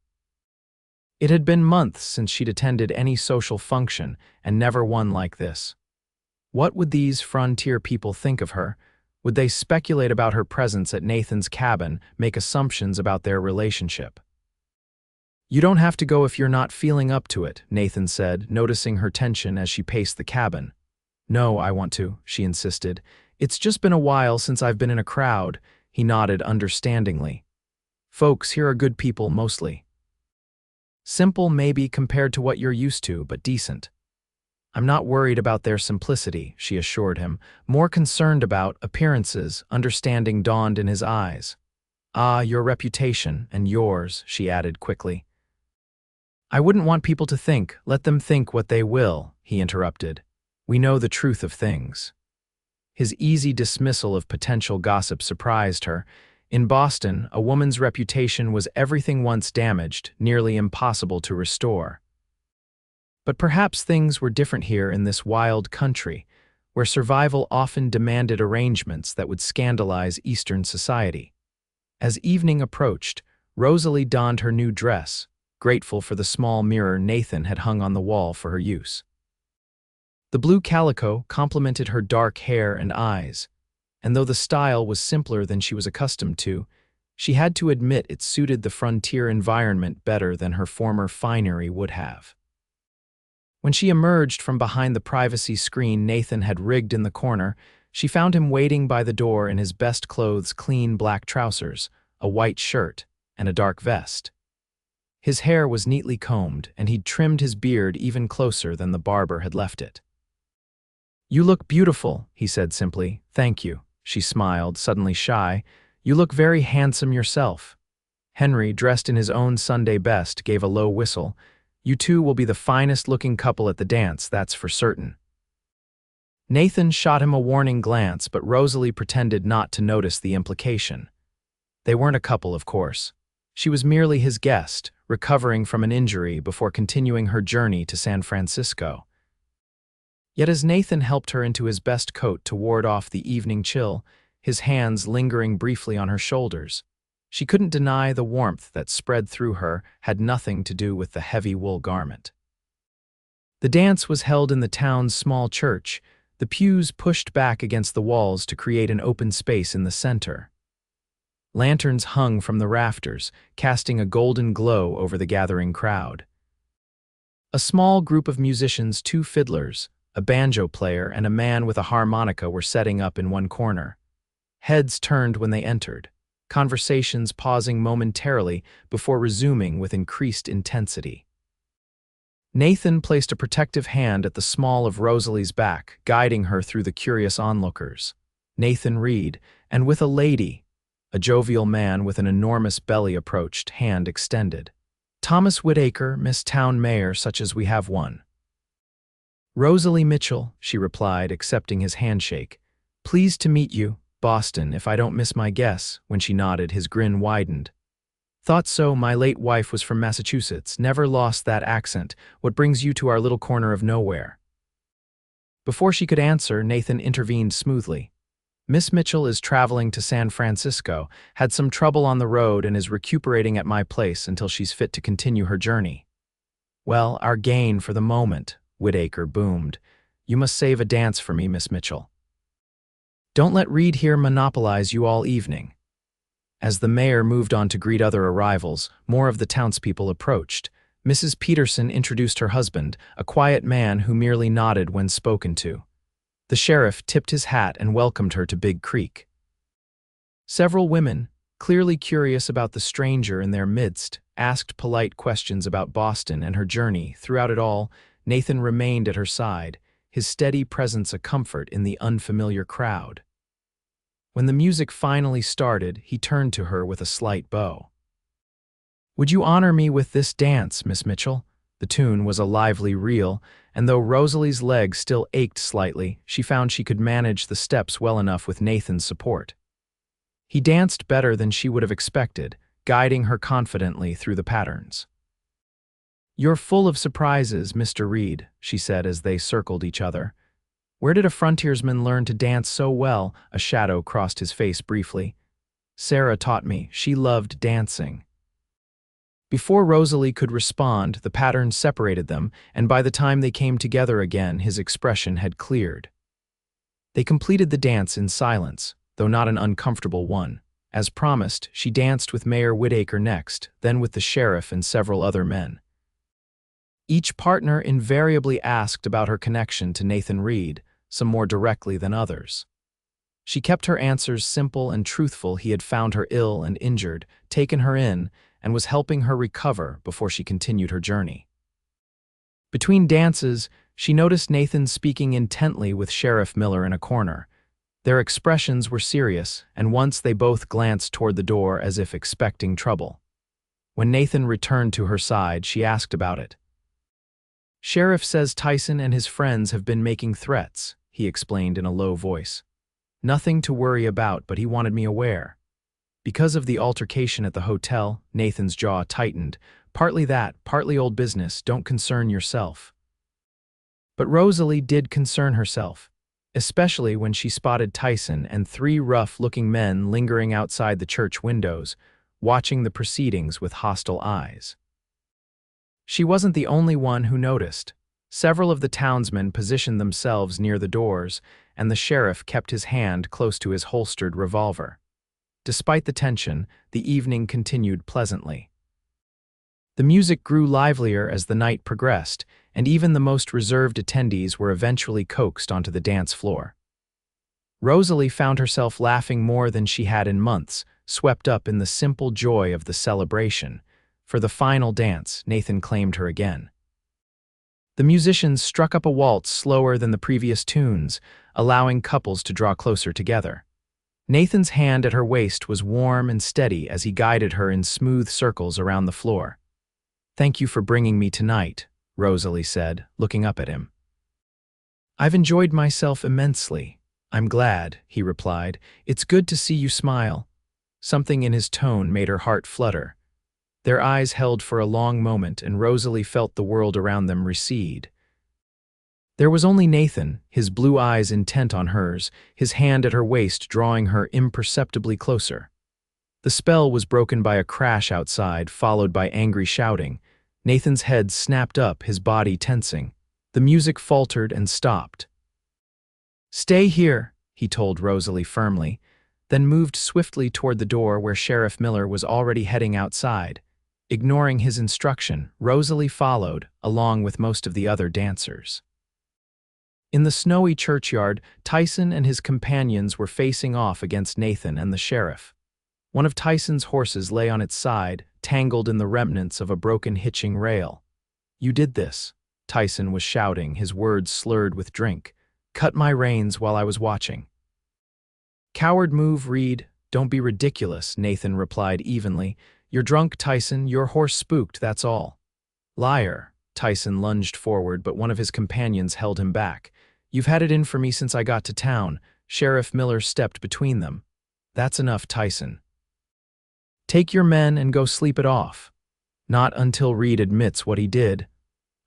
It had been months since she'd attended any social function, and never one like this. What would these frontier people think of her? Would they speculate about her presence at Nathan's cabin, make assumptions about their relationship? "You don't have to go if you're not feeling up to it," Nathan said, noticing her tension as she paced the cabin. "No, I want to," she insisted. "It's just been a while since I've been in a crowd." He nodded understandingly. "Folks here are good people, mostly. Simple, maybe, compared to what you're used to, but decent." "I'm not worried about their simplicity," she assured him, more concerned about appearances. Understanding dawned in his eyes. "Ah, your reputation, and yours," she added quickly. "I wouldn't want people to think. Let them think what they will," he interrupted. "We know the truth of things." His easy dismissal of potential gossip surprised her. In Boston, a woman's reputation was everything once damaged, nearly impossible to restore. But perhaps things were different here in this wild country, where survival often demanded arrangements that would scandalize Eastern society. As evening approached, Rosalie donned her new dress, grateful for the small mirror Nathan had hung on the wall for her use. The blue calico complemented her dark hair and eyes, and though the style was simpler than she was accustomed to, she had to admit it suited the frontier environment better than her former finery would have. When she emerged from behind the privacy screen Nathan had rigged in the corner, she found him waiting by the door in his best clothes, clean black trousers, a white shirt, and a dark vest. His hair was neatly combed, and he'd trimmed his beard even closer than the barber had left it. "You look beautiful," he said simply. "Thank you," she smiled, suddenly shy. "You look very handsome yourself." Henry, dressed in his own Sunday best, gave a low whistle. "You two will be the finest-looking couple at the dance, that's for certain." Nathan shot him a warning glance, but Rosalie pretended not to notice the implication. They weren't a couple, of course. She was merely his guest, recovering from an injury before continuing her journey to San Francisco. Yet as Nathan helped her into his best coat to ward off the evening chill, his hands lingering briefly on her shoulders, she couldn't deny the warmth that spread through her had nothing to do with the heavy wool garment. The dance was held in the town's small church, the pews pushed back against the walls to create an open space in the center. Lanterns hung from the rafters, casting a golden glow over the gathering crowd. A small group of musicians, 2 fiddlers, a banjo player, and a man with a harmonica were setting up in one corner. Heads turned when they entered, conversations pausing momentarily before resuming with increased intensity. Nathan placed a protective hand at the small of Rosalie's back, guiding her through the curious onlookers. Nathan Reed, and with a lady, a jovial man with an enormous belly approached, hand extended. "Thomas Whitaker, Miss Town Mayor, such as we have one." "Rosalie Mitchell," she replied, accepting his handshake. "Pleased to meet you, Boston, if I don't miss my guess." When she nodded, his grin widened. Thought so, my late wife was from Massachusetts, never lost that accent. What brings you to our little corner of nowhere? Before she could answer, Nathan intervened smoothly. Miss Mitchell is traveling to San Francisco, had some trouble on the road and is recuperating at my place until she's fit to continue her journey. Well, our gain for the moment, Whitaker boomed. You must save a dance for me, Miss Mitchell. Don't let Reed here monopolize you all evening. As the mayor moved on to greet other arrivals, more of the townspeople approached. Mrs. Peterson introduced her husband, a quiet man who merely nodded when spoken to. The sheriff tipped his hat and welcomed her to Big Creek. Several women, clearly curious about the stranger in their midst, asked polite questions about Boston and her journey. Throughout it all, Nathan remained at her side, his steady presence a comfort in the unfamiliar crowd. When the music finally started, he turned to her with a slight bow. Would you honor me with this dance, Miss Mitchell? The tune was a lively reel, and though Rosalie's legs still ached slightly, she found she could manage the steps well enough with Nathan's support. He danced better than she would have expected, guiding her confidently through the patterns. You're full of surprises, Mr. Reed, she said as they circled each other. Where did a frontiersman learn to dance so well? A shadow crossed his face briefly. Sarah taught me. She loved dancing. Before Rosalie could respond, the patterns separated them, and by the time they came together again, his expression had cleared. They completed the dance in silence, though not an uncomfortable one. As promised, she danced with Mayor Whitaker next, then with the sheriff and several other men. Each partner invariably asked about her connection to Nathan Reed, some more directly than others. She kept her answers simple and truthful. He had found her ill and injured, taken her in, and was helping her recover before she continued her journey. Between dances, she noticed Nathan speaking intently with Sheriff Miller in a corner. Their expressions were serious, and once they both glanced toward the door as if expecting trouble. When Nathan returned to her side, she asked about it. Sheriff says Tyson and his friends have been making threats, he explained in a low voice. Nothing to worry about, but he wanted me aware. Because of the altercation at the hotel, Nathan's jaw tightened. Partly that, partly old business, don't concern yourself. But Rosalie did concern herself, especially when she spotted Tyson and three rough-looking men lingering outside the church windows, watching the proceedings with hostile eyes. She wasn't the only one who noticed. Several of the townsmen positioned themselves near the doors, and the sheriff kept his hand close to his holstered revolver. Despite the tension, the evening continued pleasantly. The music grew livelier as the night progressed, and even the most reserved attendees were eventually coaxed onto the dance floor. Rosalie found herself laughing more than she had in months, swept up in the simple joy of the celebration. For the final dance, Nathan claimed her again. The musicians struck up a waltz slower than the previous tunes, allowing couples to draw closer together. Nathan's hand at her waist was warm and steady as he guided her in smooth circles around the floor. Thank you for bringing me tonight, Rosalie said, looking up at him. I've enjoyed myself immensely. I'm glad, he replied. It's good to see you smile. Something in his tone made her heart flutter. Their eyes held for a long moment, and Rosalie felt the world around them recede. There was only Nathan, his blue eyes intent on hers, his hand at her waist drawing her imperceptibly closer. The spell was broken by a crash outside, followed by angry shouting. Nathan's head snapped up, his body tensing. The music faltered and stopped. Stay here, he told Rosalie firmly, then moved swiftly toward the door where Sheriff Miller was already heading outside. Ignoring his instruction, Rosalie followed, along with most of the other dancers. In the snowy churchyard, Tyson and his companions were facing off against Nathan and the sheriff. One of Tyson's horses lay on its side, tangled in the remnants of a broken hitching rail. You did this, Tyson was shouting, his words slurred with drink. Cut my reins while I was watching. Coward move, Reed. Don't be ridiculous, Nathan replied evenly. You're drunk, Tyson. Your horse spooked, that's all. Liar. Tyson lunged forward, but one of his companions held him back. You've had it in for me since I got to town. Sheriff Miller stepped between them. That's enough, Tyson. Take your men and go sleep it off. Not until Reed admits what he did.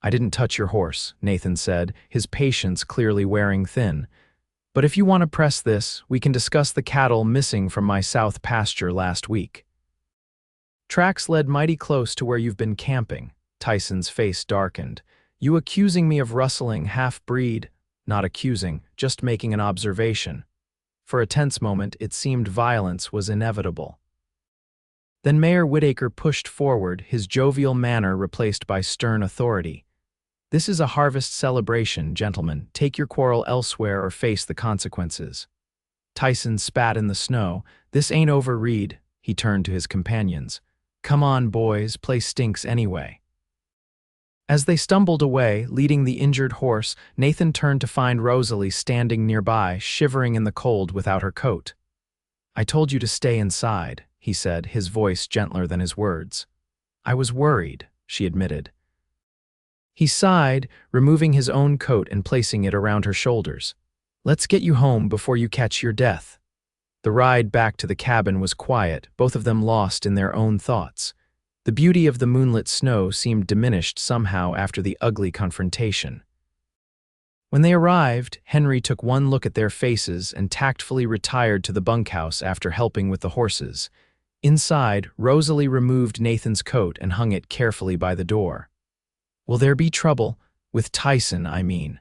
I didn't touch your horse, Nathan said, his patience clearly wearing thin. But if you want to press this, we can discuss the cattle missing from my south pasture last week. Tracks led mighty close to where you've been camping. Tyson's face darkened. You accusing me of rustling half-breed? Not accusing, just making an observation. For a tense moment, it seemed violence was inevitable. Then Mayor Whitaker pushed forward, his jovial manner replaced by stern authority. This is a harvest celebration, gentlemen. Take your quarrel elsewhere or face the consequences. Tyson spat in the snow. This ain't over, Reed. He turned to his companions. Come on, boys, place stinks anyway. As they stumbled away, leading the injured horse, Nathan turned to find Rosalie standing nearby, shivering in the cold without her coat. I told you to stay inside, he said, his voice gentler than his words. I was worried, she admitted. He sighed, removing his own coat and placing it around her shoulders. Let's get you home before you catch your death. The ride back to the cabin was quiet, both of them lost in their own thoughts. The beauty of the moonlit snow seemed diminished somehow after the ugly confrontation. When they arrived, Henry took one look at their faces and tactfully retired to the bunkhouse after helping with the horses. Inside, Rosalie removed Nathan's coat and hung it carefully by the door. Will there be trouble? With Tyson, I mean.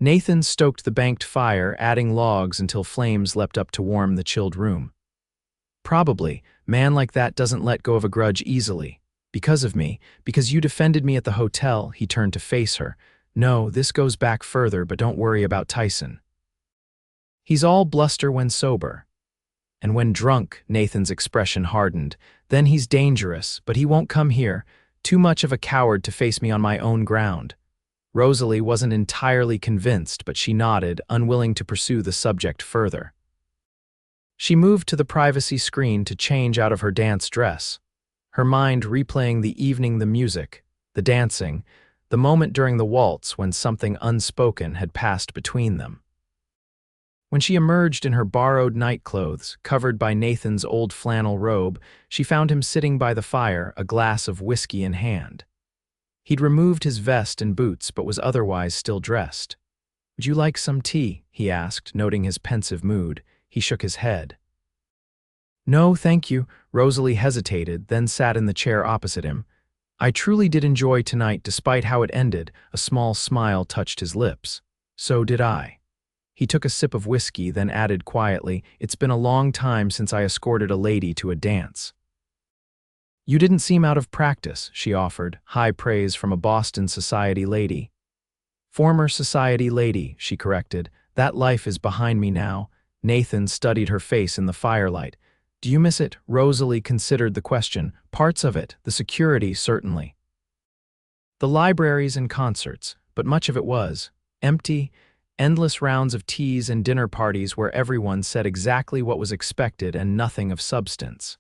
Nathan stoked the banked fire, adding logs until flames leapt up to warm the chilled room. Probably. Man like that doesn't let go of a grudge easily. Because of me, because you defended me at the hotel, he turned to face her. No, this goes back further, but don't worry about Tyson. He's all bluster when sober. And when drunk, Nathan's expression hardened. Then he's dangerous, but he won't come here. Too much of a coward to face me on my own ground. Rosalie wasn't entirely convinced, but she nodded, unwilling to pursue the subject further. She moved to the privacy screen to change out of her dance dress, her mind replaying the evening, the music, the dancing, the moment during the waltz when something unspoken had passed between them. When she emerged in her borrowed nightclothes, covered by Nathan's old flannel robe, she found him sitting by the fire, a glass of whiskey in hand. He'd removed his vest and boots but was otherwise still dressed. Would you like some tea? He asked, noting his pensive mood. He shook his head. No, thank you. Rosalie hesitated, then sat in the chair opposite him. I truly did enjoy tonight despite how it ended. A small smile touched his lips. So did I. He took a sip of whiskey, then added quietly, It's been a long time since I escorted a lady to a dance. You didn't seem out of practice, she offered, high praise from a Boston society lady. Former society lady, she corrected. That life is behind me now. Nathan studied her face in the firelight. Do you miss it? Rosalie considered the question. Parts of it, the security, certainly. The libraries and concerts, but much of it was empty, endless rounds of teas and dinner parties where everyone said exactly what was expected and nothing of substance.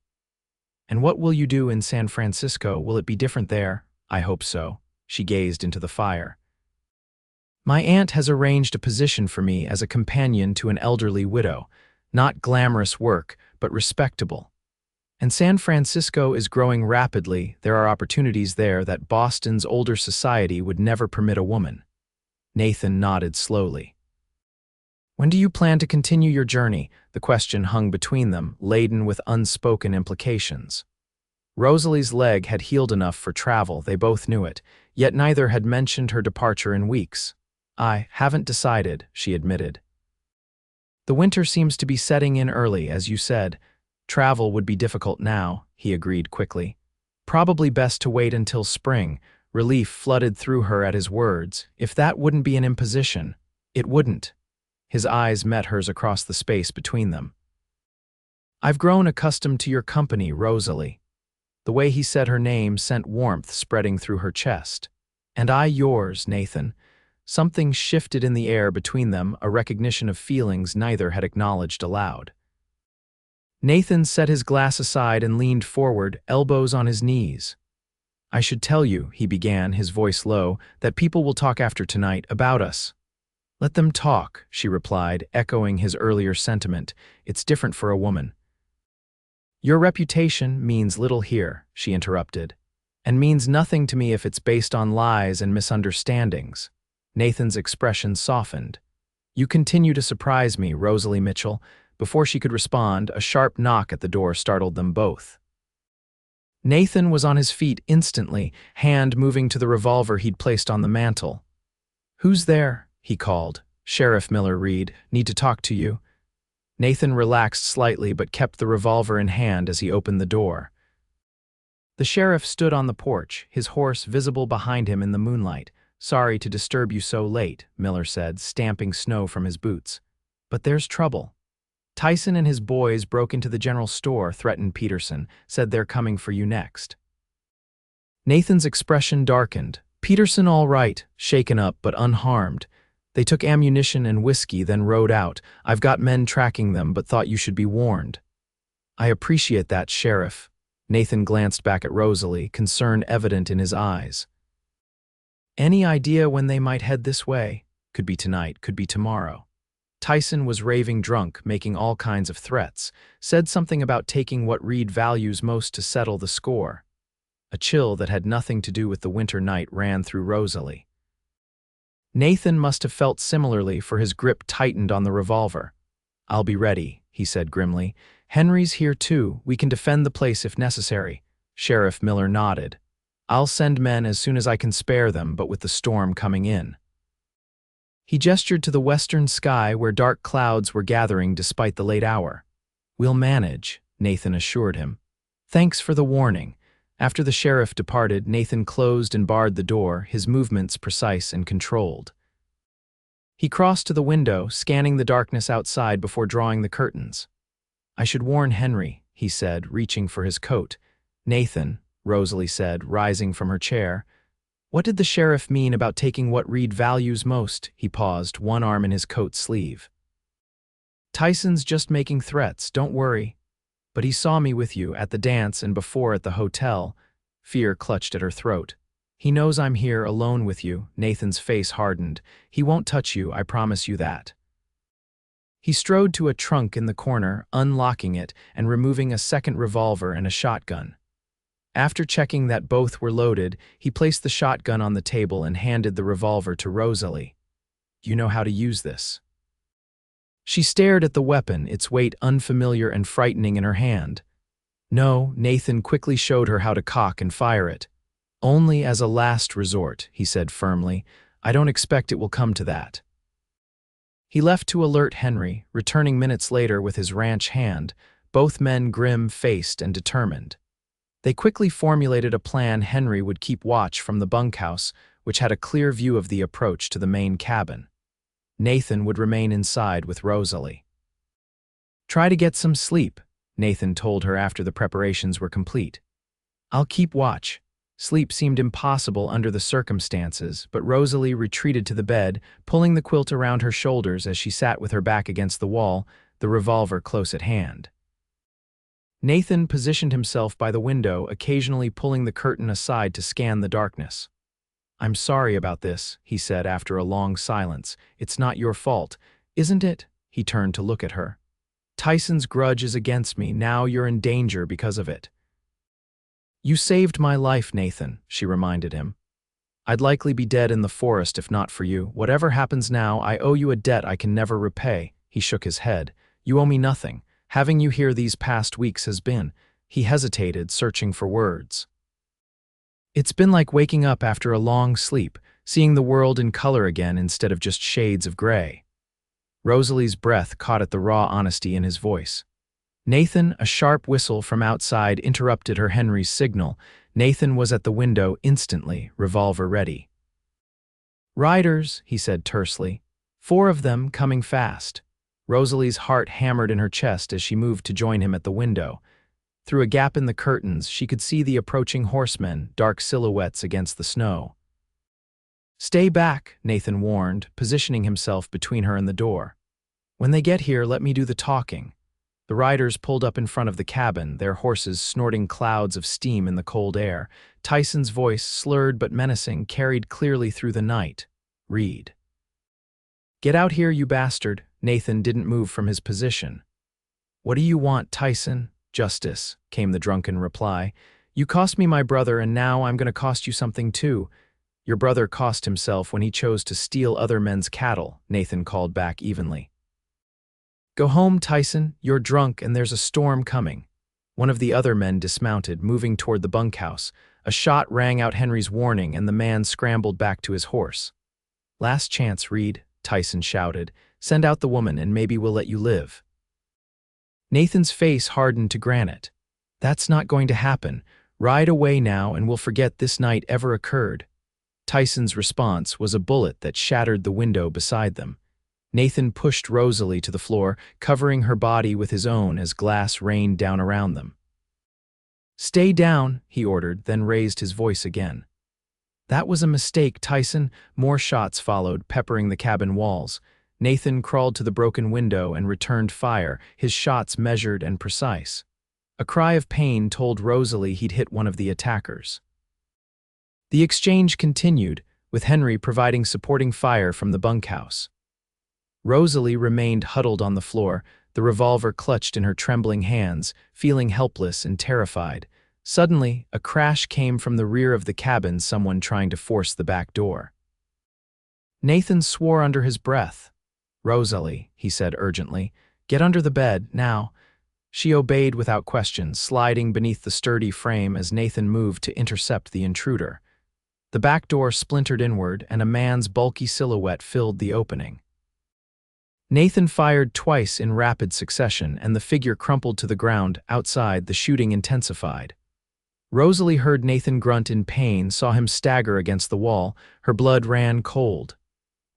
And what will you do in San Francisco? Will it be different there? I hope so. She gazed into the fire. My aunt has arranged a position for me as a companion to an elderly widow. Not glamorous work, but respectable. And San Francisco is growing rapidly. There are opportunities there that Boston's older society would never permit a woman. Nathan nodded slowly. When do you plan to continue your journey? The question hung between them, laden with unspoken implications. Rosalie's leg had healed enough for travel, they both knew it, yet neither had mentioned her departure in weeks. I haven't decided, she admitted. The winter seems to be setting in early, as you said. Travel would be difficult now, he agreed quickly. Probably best to wait until spring. Relief flooded through her at his words. If that wouldn't be an imposition, it wouldn't. His eyes met hers across the space between them. I've grown accustomed to your company, Rosalie. The way he said her name sent warmth spreading through her chest. And I yours, Nathan. Something shifted in the air between them, a recognition of feelings neither had acknowledged aloud. Nathan set his glass aside and leaned forward, elbows on his knees. I should tell you, he began, his voice low, that people will talk after tonight about us. Let them talk, she replied, echoing his earlier sentiment. It's different for a woman. Your reputation means little here, she interrupted, and means nothing to me if it's based on lies and misunderstandings. Nathan's expression softened. You continue to surprise me, Rosalie Mitchell. Before she could respond, a sharp knock at the door startled them both. Nathan was on his feet instantly, hand moving to the revolver he'd placed on the mantel. Who's there? He called. Sheriff Miller Reed, need to talk to you. Nathan relaxed slightly but kept the revolver in hand as he opened the door. The sheriff stood on the porch, his horse visible behind him in the moonlight. Sorry to disturb you so late, Miller said, stamping snow from his boots. But there's trouble. Tyson and his boys broke into the general store, threatened Peterson, said they're coming for you next. Nathan's expression darkened. Peterson all right, shaken up but unharmed. They took ammunition and whiskey, then rode out. I've got men tracking them, but thought you should be warned. I appreciate that, Sheriff. Nathan glanced back at Rosalie, concern evident in his eyes. Any idea when they might head this way? Could be tonight, could be tomorrow. Tyson was raving drunk, making all kinds of threats, said something about taking what Reed values most to settle the score. A chill that had nothing to do with the winter night ran through Rosalie. Nathan must have felt similarly, for his grip tightened on the revolver. I'll be ready, he said grimly. Henry's here too. We can defend the place if necessary. Sheriff Miller nodded. I'll send men as soon as I can spare them, but with the storm coming in. He gestured to the western sky where dark clouds were gathering despite the late hour. We'll manage, Nathan assured him. Thanks for the warning. After the sheriff departed, Nathan closed and barred the door, his movements precise and controlled. He crossed to the window, scanning the darkness outside before drawing the curtains. I should warn Henry, he said, reaching for his coat. Nathan, Rosalie said, rising from her chair. What did the sheriff mean about taking what Reed values most? He paused, one arm in his coat sleeve. Tyson's just making threats, don't worry. But he saw me with you, at the dance and before at the hotel. Fear clutched at her throat. He knows I'm here alone with you. Nathan's face hardened. He won't touch you, I promise you that. He strode to a trunk in the corner, unlocking it and removing a second revolver and a shotgun. After checking that both were loaded, he placed the shotgun on the table and handed the revolver to Rosalie. You know how to use this. She stared at the weapon, its weight unfamiliar and frightening in her hand. No, Nathan quickly showed her how to cock and fire it. Only as a last resort, he said firmly. I don't expect it will come to that. He left to alert Henry, returning minutes later with his ranch hand, both men grim-faced and determined. They quickly formulated a plan. Henry would keep watch from the bunkhouse, which had a clear view of the approach to the main cabin. Nathan would remain inside with Rosalie. Try to get some sleep, Nathan told her after the preparations were complete. I'll keep watch. Sleep seemed impossible under the circumstances, but Rosalie retreated to the bed, pulling the quilt around her shoulders as she sat with her back against the wall, the revolver close at hand. Nathan positioned himself by the window, occasionally pulling the curtain aside to scan the darkness. I'm sorry about this, he said after a long silence. It's not your fault, isn't it? He turned to look at her. Tyson's grudge is against me. Now you're in danger because of it. You saved my life, Nathan, she reminded him. I'd likely be dead in the forest if not for you. Whatever happens now, I owe you a debt I can never repay. He shook his head. You owe me nothing. Having you here these past weeks has been. He hesitated, searching for words. It's been like waking up after a long sleep, seeing the world in color again instead of just shades of gray. Rosalie's breath caught at the raw honesty in his voice. Nathan, a sharp whistle from outside interrupted her Henry's signal. Nathan was at the window instantly, revolver ready. Riders, he said tersely. 4 of them coming fast. Rosalie's heart hammered in her chest as she moved to join him at the window. Through a gap in the curtains, she could see the approaching horsemen, dark silhouettes against the snow. Stay back, Nathan warned, positioning himself between her and the door. When they get here, let me do the talking. The riders pulled up in front of the cabin, their horses snorting clouds of steam in the cold air. Tyson's voice, slurred but menacing, carried clearly through the night. Reed. Get out here, you bastard. Nathan didn't move from his position. What do you want, Tyson? "Justice," came the drunken reply. "You cost me my brother, and now I'm going to cost you something too." "Your brother cost himself when he chose to steal other men's cattle," Nathan called back evenly. "Go home, Tyson. You're drunk and there's a storm coming." One of the other men dismounted, moving toward the bunkhouse. A shot rang out Henry's warning, and the man scrambled back to his horse. "Last chance, Reed," Tyson shouted. "Send out the woman and maybe we'll let you live." Nathan's face hardened to granite. "That's not going to happen. Ride away now and we'll forget this night ever occurred." Tyson's response was a bullet that shattered the window beside them. Nathan pushed Rosalie to the floor, covering her body with his own as glass rained down around them. "Stay down," he ordered, then raised his voice again. "That was a mistake, Tyson." More shots followed, peppering the cabin walls. Nathan crawled to the broken window and returned fire, his shots measured and precise. A cry of pain told Rosalie he'd hit one of the attackers. The exchange continued, with Henry providing supporting fire from the bunkhouse. Rosalie remained huddled on the floor, the revolver clutched in her trembling hands, feeling helpless and terrified. Suddenly, a crash came from the rear of the cabin, someone trying to force the back door. Nathan swore under his breath. "Rosalie," he said urgently, "get under the bed, now." She obeyed without question, sliding beneath the sturdy frame as Nathan moved to intercept the intruder. The back door splintered inward, and a man's bulky silhouette filled the opening. Nathan fired twice in rapid succession, and the figure crumpled to the ground. Outside, the shooting intensified. Rosalie heard Nathan grunt in pain, saw him stagger against the wall. Her blood ran cold.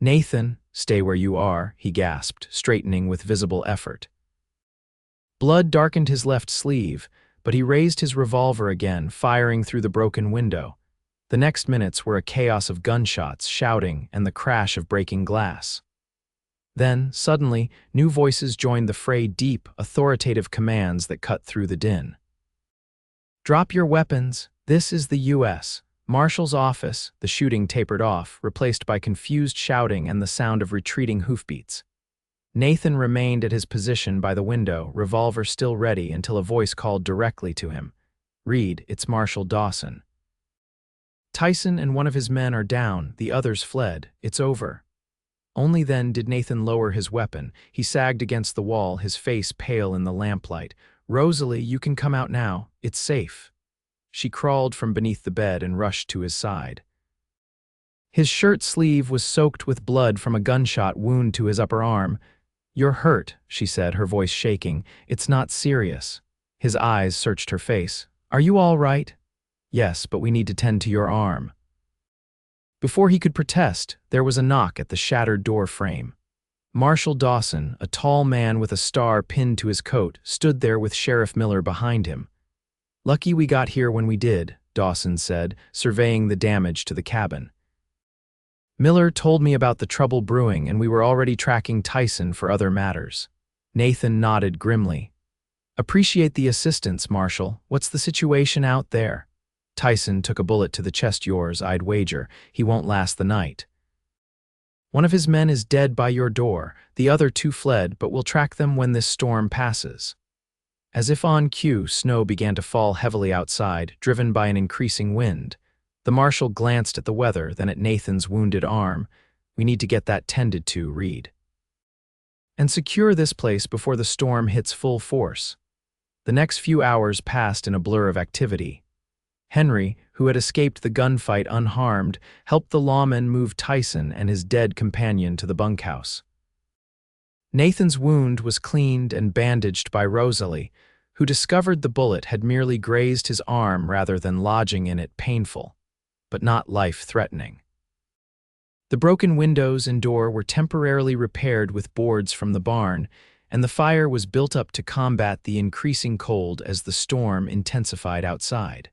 "Nathan, stay where you are," he gasped, straightening with visible effort. Blood darkened his left sleeve, but he raised his revolver again, firing through the broken window. The next minutes were a chaos of gunshots, shouting, and the crash of breaking glass. Then, suddenly, new voices joined the fray, deep, authoritative commands that cut through the din. "Drop your weapons. This is the U.S. Marshal's office." The shooting tapered off, replaced by confused shouting and the sound of retreating hoofbeats. Nathan remained at his position by the window, revolver still ready, until a voice called directly to him. "Reed, it's Marshal Dawson. Tyson and one of his men are down, the others fled. It's over." Only then did Nathan lower his weapon. He sagged against the wall, his face pale in the lamplight. "Rosalie, you can come out now. It's safe." She crawled from beneath the bed and rushed to his side. His shirt sleeve was soaked with blood from a gunshot wound to his upper arm. "You're hurt," she said, her voice shaking. "It's not serious." His eyes searched her face. "Are you all right?" "Yes, but we need to tend to your arm." Before he could protest, there was a knock at the shattered door frame. Marshal Dawson, a tall man with a star pinned to his coat, stood there with Sheriff Miller behind him. "Lucky we got here when we did," Dawson said, surveying the damage to the cabin. "Miller told me about the trouble brewing, and we were already tracking Tyson for other matters." Nathan nodded grimly. "Appreciate the assistance, Marshal. What's the situation out there?" "Tyson took a bullet to the chest. Yours, I'd wager. He won't last the night. One of his men is dead by your door. The other two fled, but we'll track them when this storm passes." As if on cue, snow began to fall heavily outside, driven by an increasing wind. The marshal glanced at the weather, then at Nathan's wounded arm. "We need to get that tended to, Reed. And secure this place before the storm hits full force." The next few hours passed in a blur of activity. Henry, who had escaped the gunfight unharmed, helped the lawmen move Tyson and his dead companion to the bunkhouse. Nathan's wound was cleaned and bandaged by Rosalie, who discovered the bullet had merely grazed his arm rather than lodging in it, painful, but not life-threatening. The broken windows and door were temporarily repaired with boards from the barn, and the fire was built up to combat the increasing cold as the storm intensified outside.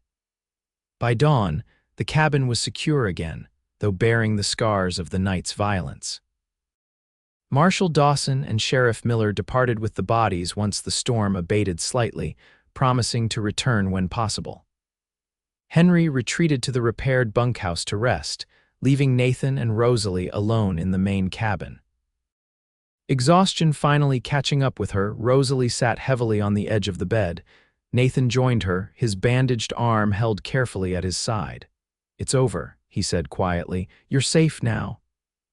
By dawn, the cabin was secure again, though bearing the scars of the night's violence. Marshal Dawson and Sheriff Miller departed with the bodies once the storm abated slightly, promising to return when possible. Henry retreated to the repaired bunkhouse to rest, leaving Nathan and Rosalie alone in the main cabin. Exhaustion finally catching up with her, Rosalie sat heavily on the edge of the bed. Nathan joined her, his bandaged arm held carefully at his side. "It's over," he said quietly. "You're safe now."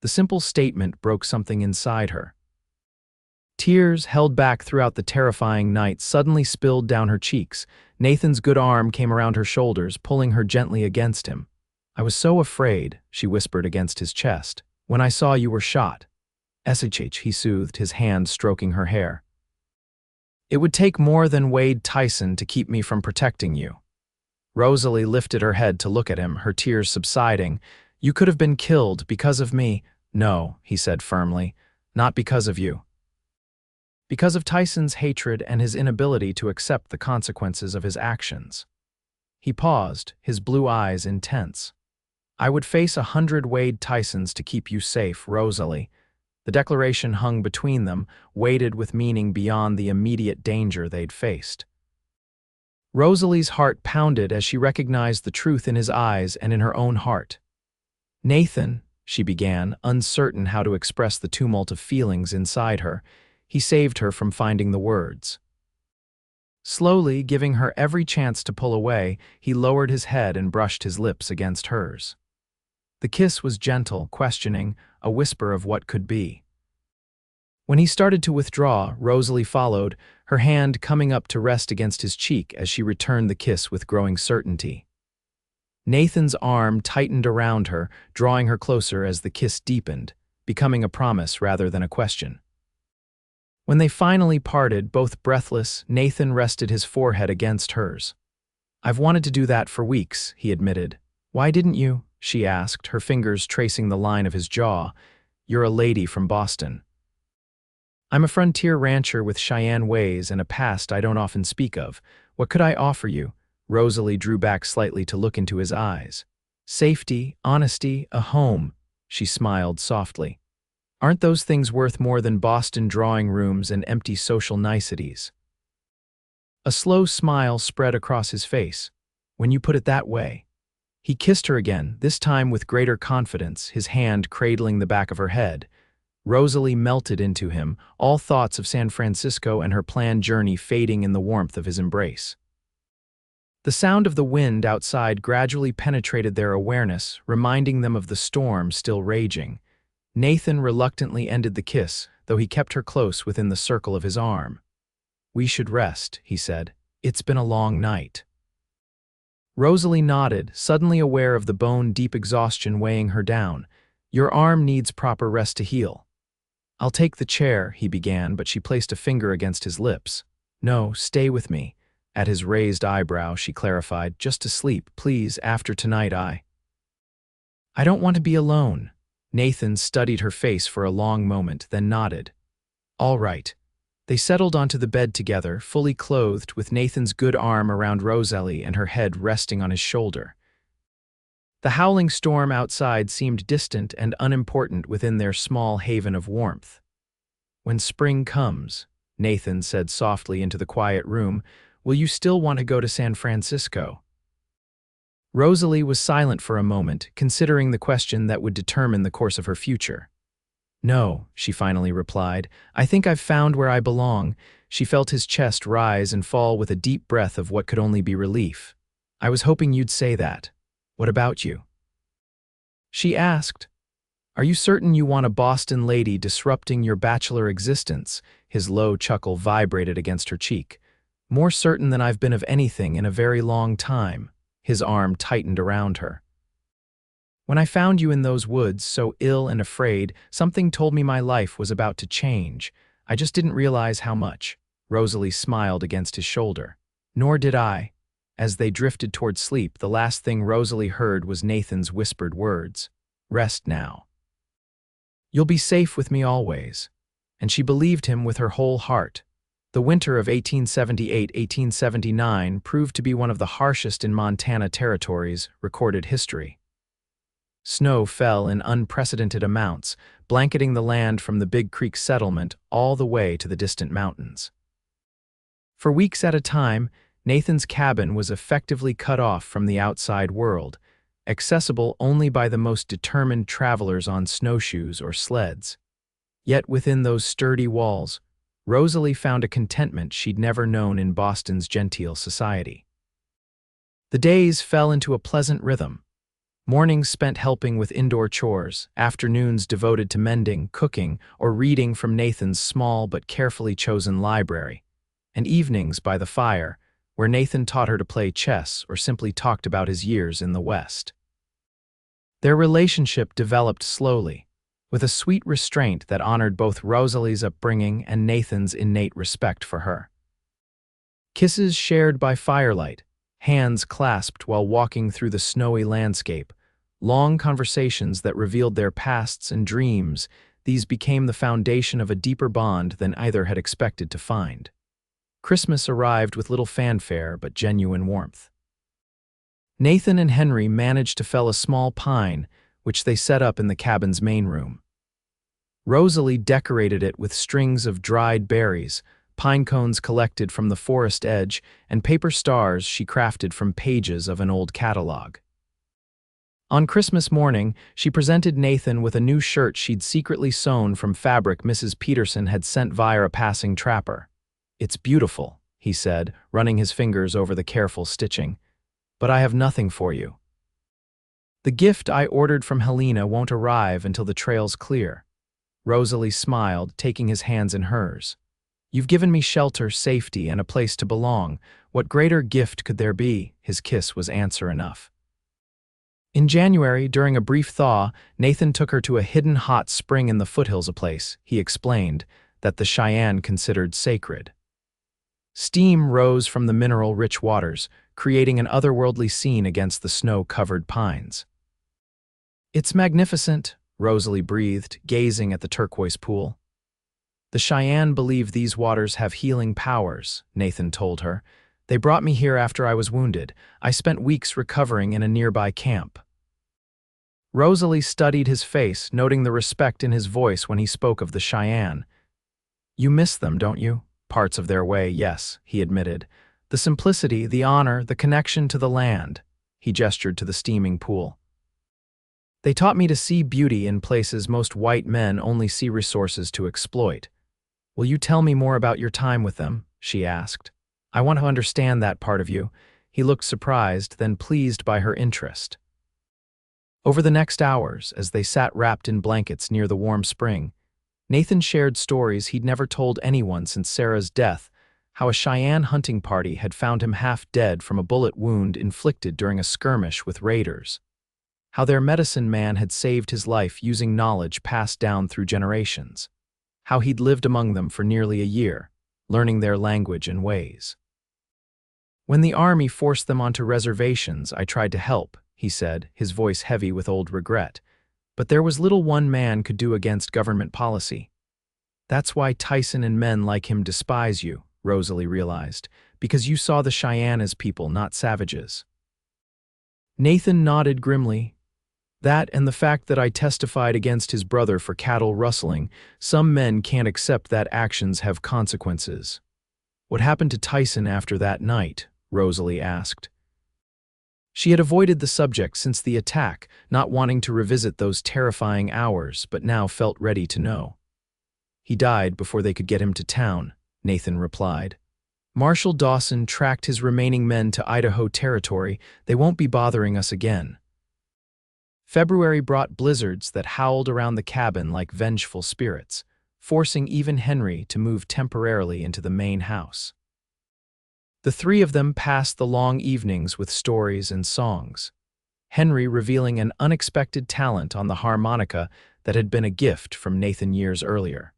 The simple statement broke something inside her. Tears, held back throughout the terrifying night, suddenly spilled down her cheeks. Nathan's good arm came around her shoulders, pulling her gently against him. "I was so afraid," she whispered against his chest, "when I saw you were shot." "SHH," he soothed, his hand stroking her hair. "It would take more than Wade Tyson to keep me from protecting you." Rosalie lifted her head to look at him, her tears subsiding. "You could have been killed because of me." "No," he said firmly, "not because of you. Because of Tyson's hatred and his inability to accept the consequences of his actions." He paused, his blue eyes intense. "I would face 100 Wade Tysons to keep you safe, Rosalie." The declaration hung between them, weighted with meaning beyond the immediate danger they'd faced. Rosalie's heart pounded as she recognized the truth in his eyes and in her own heart. "Nathan," she began, uncertain how to express the tumult of feelings inside her. He saved her from finding the words. Slowly, giving her every chance to pull away, he lowered his head and brushed his lips against hers. The kiss was gentle, questioning, a whisper of what could be. When he started to withdraw, Rosalie followed, her hand coming up to rest against his cheek as she returned the kiss with growing certainty. Nathan's arm tightened around her, drawing her closer as the kiss deepened, becoming a promise rather than a question. When they finally parted, both breathless, Nathan rested his forehead against hers. "I've wanted to do that for weeks," he admitted. "Why didn't you?" she asked, her fingers tracing the line of his jaw. "You're a lady from Boston." "I'm a frontier rancher with Cheyenne ways and a past I don't often speak of. What could I offer you?" Rosalie drew back slightly to look into his eyes. "Safety, honesty, a home," she smiled softly. "Aren't those things worth more than Boston drawing rooms and empty social niceties?" A slow smile spread across his face. "When you put it that way." He kissed her again, this time with greater confidence, his hand cradling the back of her head. Rosalie melted into him, all thoughts of San Francisco and her planned journey fading in the warmth of his embrace. The sound of the wind outside gradually penetrated their awareness, reminding them of the storm still raging. Nathan reluctantly ended the kiss, though he kept her close within the circle of his arm. "We should rest," he said. "It's been a long night." Rosalie nodded, suddenly aware of the bone-deep exhaustion weighing her down. "Your arm needs proper rest to heal." "I'll take the chair," he began, but she placed a finger against his lips. "No, stay with me." At his raised eyebrow, she clarified, "Just to sleep, please, after tonight I don't want to be alone." Nathan studied her face for a long moment, then nodded. "All right." They settled onto the bed together, fully clothed, with Nathan's good arm around Rosalie and her head resting on his shoulder. The howling storm outside seemed distant and unimportant within their small haven of warmth. "When spring comes," Nathan said softly into the quiet room, "will you still want to go to San Francisco?" Rosalie was silent for a moment, considering the question that would determine the course of her future. "No," she finally replied. "I think I've found where I belong." She felt his chest rise and fall with a deep breath of what could only be relief. "I was hoping you'd say that. What about you?" She asked. "Are you certain you want a Boston lady disrupting your bachelor existence?" His low chuckle vibrated against her cheek. "More certain than I've been of anything in a very long time." His arm tightened around her. "When I found you in those woods, so ill and afraid, something told me my life was about to change. I just didn't realize how much." Rosalie smiled against his shoulder. "Nor did I." As they drifted toward sleep, the last thing Rosalie heard was Nathan's whispered words. "Rest now. You'll be safe with me always." And she believed him with her whole heart. The winter of 1878-1879 proved to be one of the harshest in Montana Territory's recorded history. Snow fell in unprecedented amounts, blanketing the land from the Big Creek settlement all the way to the distant mountains. For weeks at a time, Nathan's cabin was effectively cut off from the outside world, accessible only by the most determined travelers on snowshoes or sleds. Yet within those sturdy walls, Rosalie found a contentment she'd never known in Boston's genteel society. The days fell into a pleasant rhythm. Mornings spent helping with indoor chores, afternoons devoted to mending, cooking, or reading from Nathan's small but carefully chosen library, and evenings by the fire, where Nathan taught her to play chess or simply talked about his years in the West. Their relationship developed slowly, with a sweet restraint that honored both Rosalie's upbringing and Nathan's innate respect for her. Kisses shared by firelight, hands clasped while walking through the snowy landscape, long conversations that revealed their pasts and dreams, these became the foundation of a deeper bond than either had expected to find. Christmas arrived with little fanfare but genuine warmth. Nathan and Henry managed to fell a small pine, which they set up in the cabin's main room. Rosalie decorated it with strings of dried berries, pine cones collected from the forest edge, and paper stars she crafted from pages of an old catalog. On Christmas morning, she presented Nathan with a new shirt she'd secretly sewn from fabric Mrs. Peterson had sent via a passing trapper. "It's beautiful," he said, running his fingers over the careful stitching. "But I have nothing for you. The gift I ordered from Helena won't arrive until the trail's clear." Rosalie smiled, taking his hands in hers. "You've given me shelter, safety, and a place to belong. What greater gift could there be?" His kiss was answer enough. In January, during a brief thaw, Nathan took her to a hidden hot spring in the foothills, a place, he explained, that the Cheyenne considered sacred. Steam rose from the mineral-rich waters, creating an otherworldly scene against the snow-covered pines. "It's magnificent," Rosalie breathed, gazing at the turquoise pool. "The Cheyenne believe these waters have healing powers," Nathan told her. "They brought me here after I was wounded. I spent weeks recovering in a nearby camp." Rosalie studied his face, noting the respect in his voice when he spoke of the Cheyenne. "You miss them, don't you?" "Parts of their way, yes," he admitted. "The simplicity, the honor, the connection to the land." He gestured to the steaming pool. "They taught me to see beauty in places most white men only see resources to exploit." "Will you tell me more about your time with them?" she asked. "I want to understand that part of you." He looked surprised, then pleased by her interest. Over the next hours, as they sat wrapped in blankets near the warm spring, Nathan shared stories he'd never told anyone since Sarah's death, how a Cheyenne hunting party had found him half dead from a bullet wound inflicted during a skirmish with raiders. How their medicine man had saved his life using knowledge passed down through generations. How he'd lived among them for nearly a year, learning their language and ways. "When the army forced them onto reservations, I tried to help," he said, his voice heavy with old regret. "But there was little one man could do against government policy." "That's why Tyson and men like him despise you," Rosalie realized, "because you saw the Cheyenne as people, not savages." Nathan nodded grimly. "That and the fact that I testified against his brother for cattle rustling. Some men can't accept that actions have consequences." "What happened to Tyson after that night?" Rosalie asked. She had avoided the subject since the attack, not wanting to revisit those terrifying hours, but now felt ready to know. "He died before they could get him to town," Nathan replied. "Marshal Dawson tracked his remaining men to Idaho Territory. They won't be bothering us again." February brought blizzards that howled around the cabin like vengeful spirits, forcing even Henry to move temporarily into the main house. The three of them passed the long evenings with stories and songs, Henry revealing an unexpected talent on the harmonica that had been a gift from Nathan years earlier.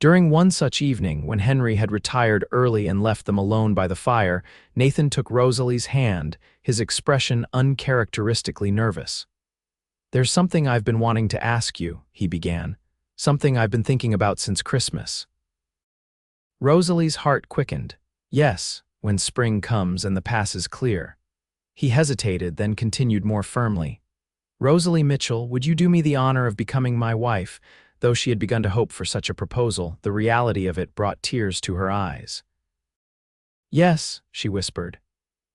During one such evening, when Henry had retired early and left them alone by the fire, Nathan took Rosalie's hand, his expression uncharacteristically nervous. "There's something I've been wanting to ask you," he began. "Something I've been thinking about since Christmas." Rosalie's heart quickened. "Yes, when spring comes and the pass is clear." He hesitated, then continued more firmly. "Rosalie Mitchell, would you do me the honor of becoming my wife?" Though she had begun to hope for such a proposal, the reality of it brought tears to her eyes. "Yes," she whispered.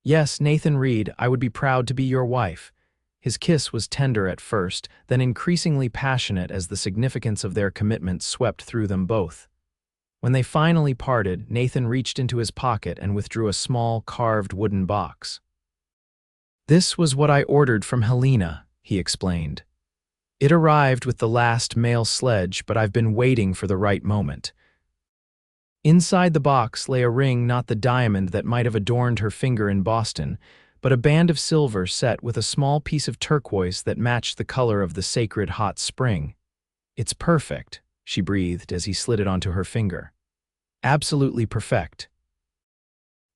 "Yes, Nathan Reed, I would be proud to be your wife." His kiss was tender at first, then increasingly passionate as the significance of their commitment swept through them both. When they finally parted, Nathan reached into his pocket and withdrew a small, carved wooden box. "This was what I ordered from Helena," he explained. "It arrived with the last mail sledge, but I've been waiting for the right moment." Inside the box lay a ring, not the diamond that might have adorned her finger in Boston, but a band of silver set with a small piece of turquoise that matched the color of the sacred hot spring. "It's perfect," she breathed as he slid it onto her finger. "Absolutely perfect."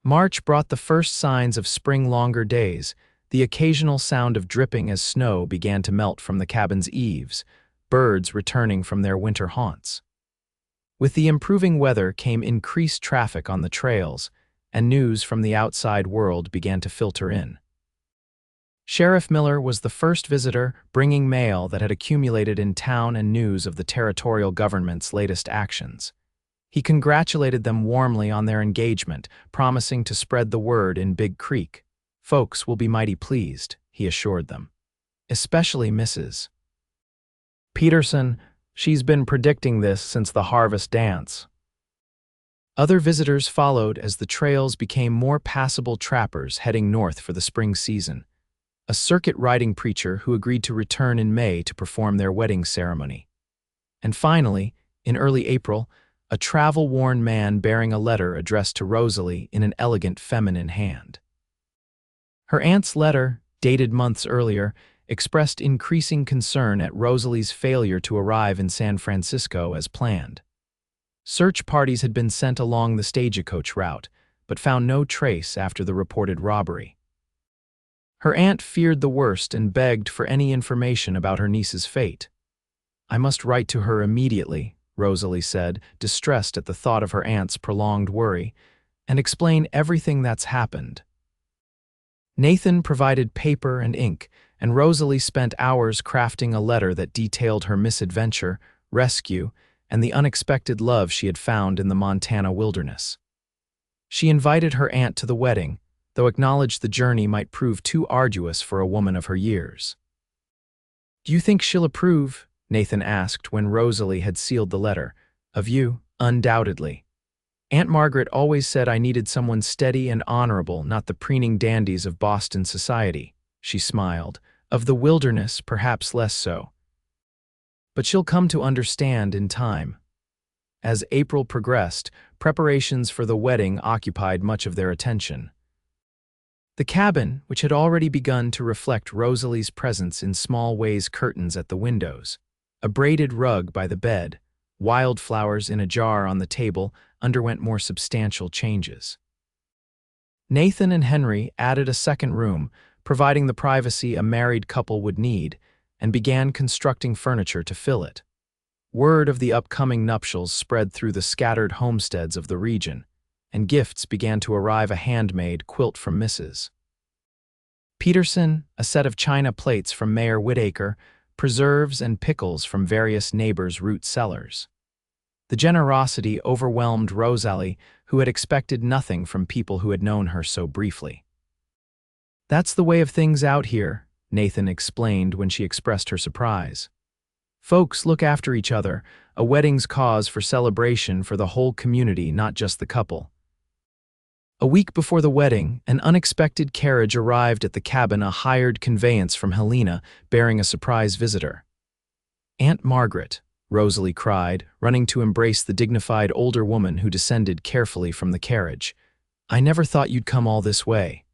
March brought the first signs of spring longer days, the occasional sound of dripping as snow began to melt from the cabin's eaves, birds returning from their winter haunts. With the improving weather came increased traffic on the trails, and news from the outside world began to filter in. Sheriff Miller was the first visitor, bringing mail that had accumulated in town and news of the territorial government's latest actions. He congratulated them warmly on their engagement, promising to spread the word in Big Creek. "Folks will be mighty pleased," he assured them. "Especially Mrs. Peterson. She's been predicting this since the harvest dance." Other visitors followed as the trails became more passable trappers heading north for the spring season. A circuit-riding preacher who agreed to return in May to perform their wedding ceremony. And finally, in early April, a travel-worn man bearing a letter addressed to Rosalie in an elegant feminine hand. Her aunt's letter, dated months earlier, expressed increasing concern at Rosalie's failure to arrive in San Francisco as planned. Search parties had been sent along the stagecoach route, but found no trace after the reported robbery. Her aunt feared the worst and begged for any information about her niece's fate. "I must write to her immediately," Rosalie said, distressed at the thought of her aunt's prolonged worry, "and explain everything that's happened." Nathan provided paper and ink, and Rosalie spent hours crafting a letter that detailed her misadventure, rescue, and the unexpected love she had found in the Montana wilderness. She invited her aunt to the wedding, though acknowledged the journey might prove too arduous for a woman of her years. "Do you think she'll approve?" Nathan asked when Rosalie had sealed the letter. "Of you, undoubtedly. Aunt Margaret always said I needed someone steady and honorable, not the preening dandies of Boston society." She smiled. "Of the wilderness, perhaps less so. But she'll come to understand in time." As April progressed, preparations for the wedding occupied much of their attention. The cabin, which had already begun to reflect Rosalie's presence in small vase curtains at the windows, a braided rug by the bed, wildflowers in a jar on the table, underwent more substantial changes. Nathan and Henry added a second room, providing the privacy a married couple would need, and began constructing furniture to fill it. Word of the upcoming nuptials spread through the scattered homesteads of the region, and gifts began to arrive, a handmade quilt from Mrs. Peterson, a set of china plates from Mayor Whitaker, preserves and pickles from various neighbors' root cellars. The generosity overwhelmed Rosalie, who had expected nothing from people who had known her so briefly. "That's the way of things out here," Nathan explained when she expressed her surprise. "Folks look after each other, a wedding's cause for celebration for the whole community, not just the couple." A week before the wedding, an unexpected carriage arrived at the cabin, a hired conveyance from Helena, bearing a surprise visitor. "Aunt Margaret," Rosalie cried, running to embrace the dignified older woman who descended carefully from the carriage. "I never thought you'd come all this way."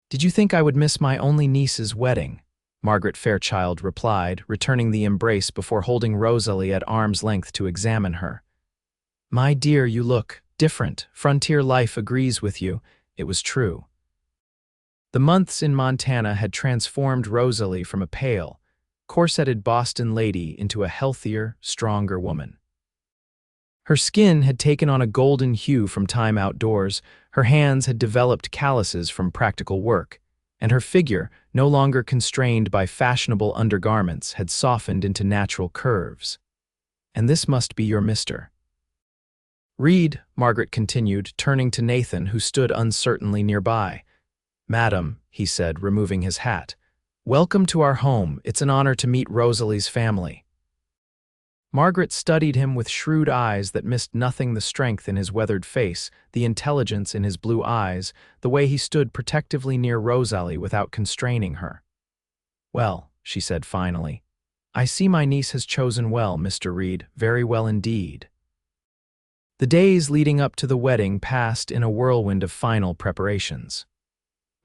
"Did you think I would miss my only niece's wedding?" Margaret Fairchild replied, returning the embrace before holding Rosalie at arm's length to examine her. "My dear, you look different. Frontier life agrees with you." It was true. The months in Montana had transformed Rosalie from a pale, corseted Boston lady into a healthier, stronger woman. Her skin had taken on a golden hue from time outdoors, her hands had developed calluses from practical work, and her figure, no longer constrained by fashionable undergarments, had softened into natural curves. "And this must be your Mr. Reed," Margaret continued, turning to Nathan, who stood uncertainly nearby. "Madam," he said, removing his hat, "welcome to our home. It's an honor to meet Rosalie's family." Margaret studied him with shrewd eyes that missed nothing: the strength in his weathered face, the intelligence in his blue eyes, the way he stood protectively near Rosalie without constraining her. "Well," she said finally, "I see my niece has chosen well, Mr. Reed, very well indeed." The days leading up to the wedding passed in a whirlwind of final preparations.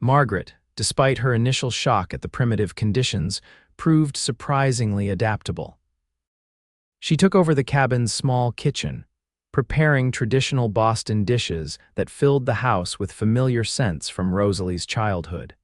Margaret, despite her initial shock at the primitive conditions, proved surprisingly adaptable. She took over the cabin's small kitchen, preparing traditional Boston dishes that filled the house with familiar scents from Rosalie's childhood.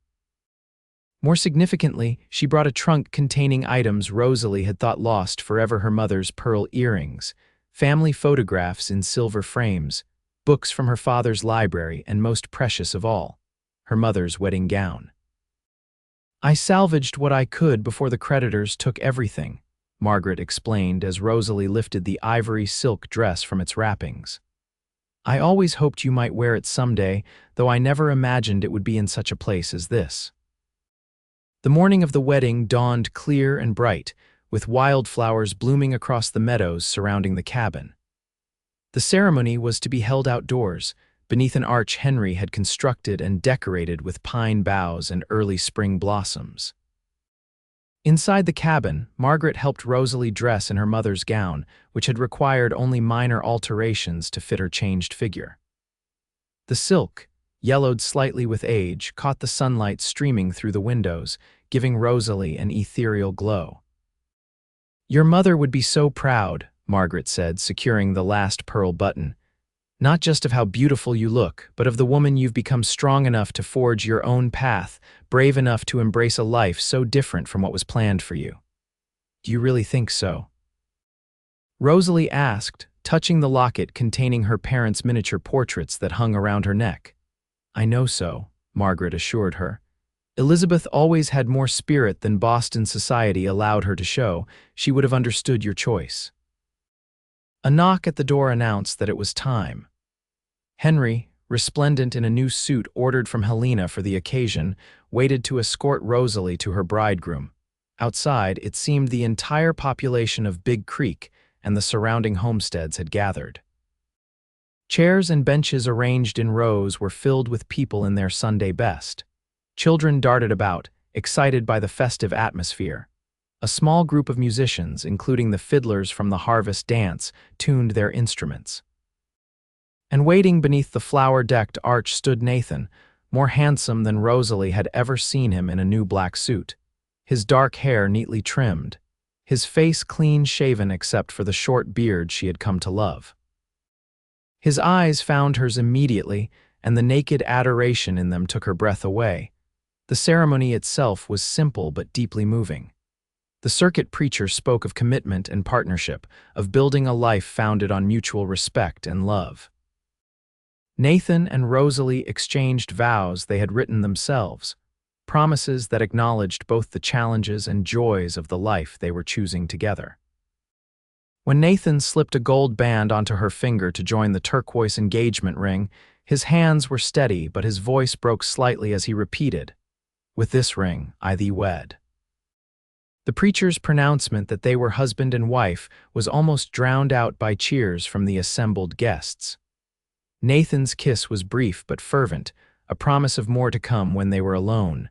More significantly, she brought a trunk containing items Rosalie had thought lost forever: her mother's pearl earrings, family photographs in silver frames, books from her father's library, and most precious of all, her mother's wedding gown. "I salvaged what I could before the creditors took everything," Margaret explained as Rosalie lifted the ivory silk dress from its wrappings. "I always hoped you might wear it someday, though I never imagined it would be in such a place as this." The morning of the wedding dawned clear and bright, with wildflowers blooming across the meadows surrounding the cabin. The ceremony was to be held outdoors, beneath an arch Henry had constructed and decorated with pine boughs and early spring blossoms. Inside the cabin, Margaret helped Rosalie dress in her mother's gown, which had required only minor alterations to fit her changed figure. The silk, yellowed slightly with age, caught the sunlight streaming through the windows, giving Rosalie an ethereal glow. "Your mother would be so proud," Margaret said, securing the last pearl button. "Not just of how beautiful you look, but of the woman you've become, strong enough to forge your own path, brave enough to embrace a life so different from what was planned for you." "Do you really think so?" Rosalie asked, touching the locket containing her parents' miniature portraits that hung around her neck. "I know so," Margaret assured her. "Elizabeth always had more spirit than Boston society allowed her to show. She would have understood your choice." A knock at the door announced that it was time. Henry, resplendent in a new suit ordered from Helena for the occasion, waited to escort Rosalie to her bridegroom. Outside, it seemed the entire population of Big Creek and the surrounding homesteads had gathered. Chairs and benches arranged in rows were filled with people in their Sunday best. Children darted about, excited by the festive atmosphere. A small group of musicians, including the fiddlers from the harvest dance, tuned their instruments. And waiting beneath the flower-decked arch stood Nathan, more handsome than Rosalie had ever seen him, in a new black suit, his dark hair neatly trimmed, his face clean-shaven except for the short beard she had come to love. His eyes found hers immediately, and the naked adoration in them took her breath away. The ceremony itself was simple but deeply moving. The circuit preacher spoke of commitment and partnership, of building a life founded on mutual respect and love. Nathan and Rosalie exchanged vows they had written themselves, promises that acknowledged both the challenges and joys of the life they were choosing together. When Nathan slipped a gold band onto her finger to join the turquoise engagement ring, his hands were steady, but his voice broke slightly as he repeated, "With this ring I thee wed." The preacher's pronouncement that they were husband and wife was almost drowned out by cheers from the assembled guests. Nathan's kiss was brief but fervent, a promise of more to come when they were alone.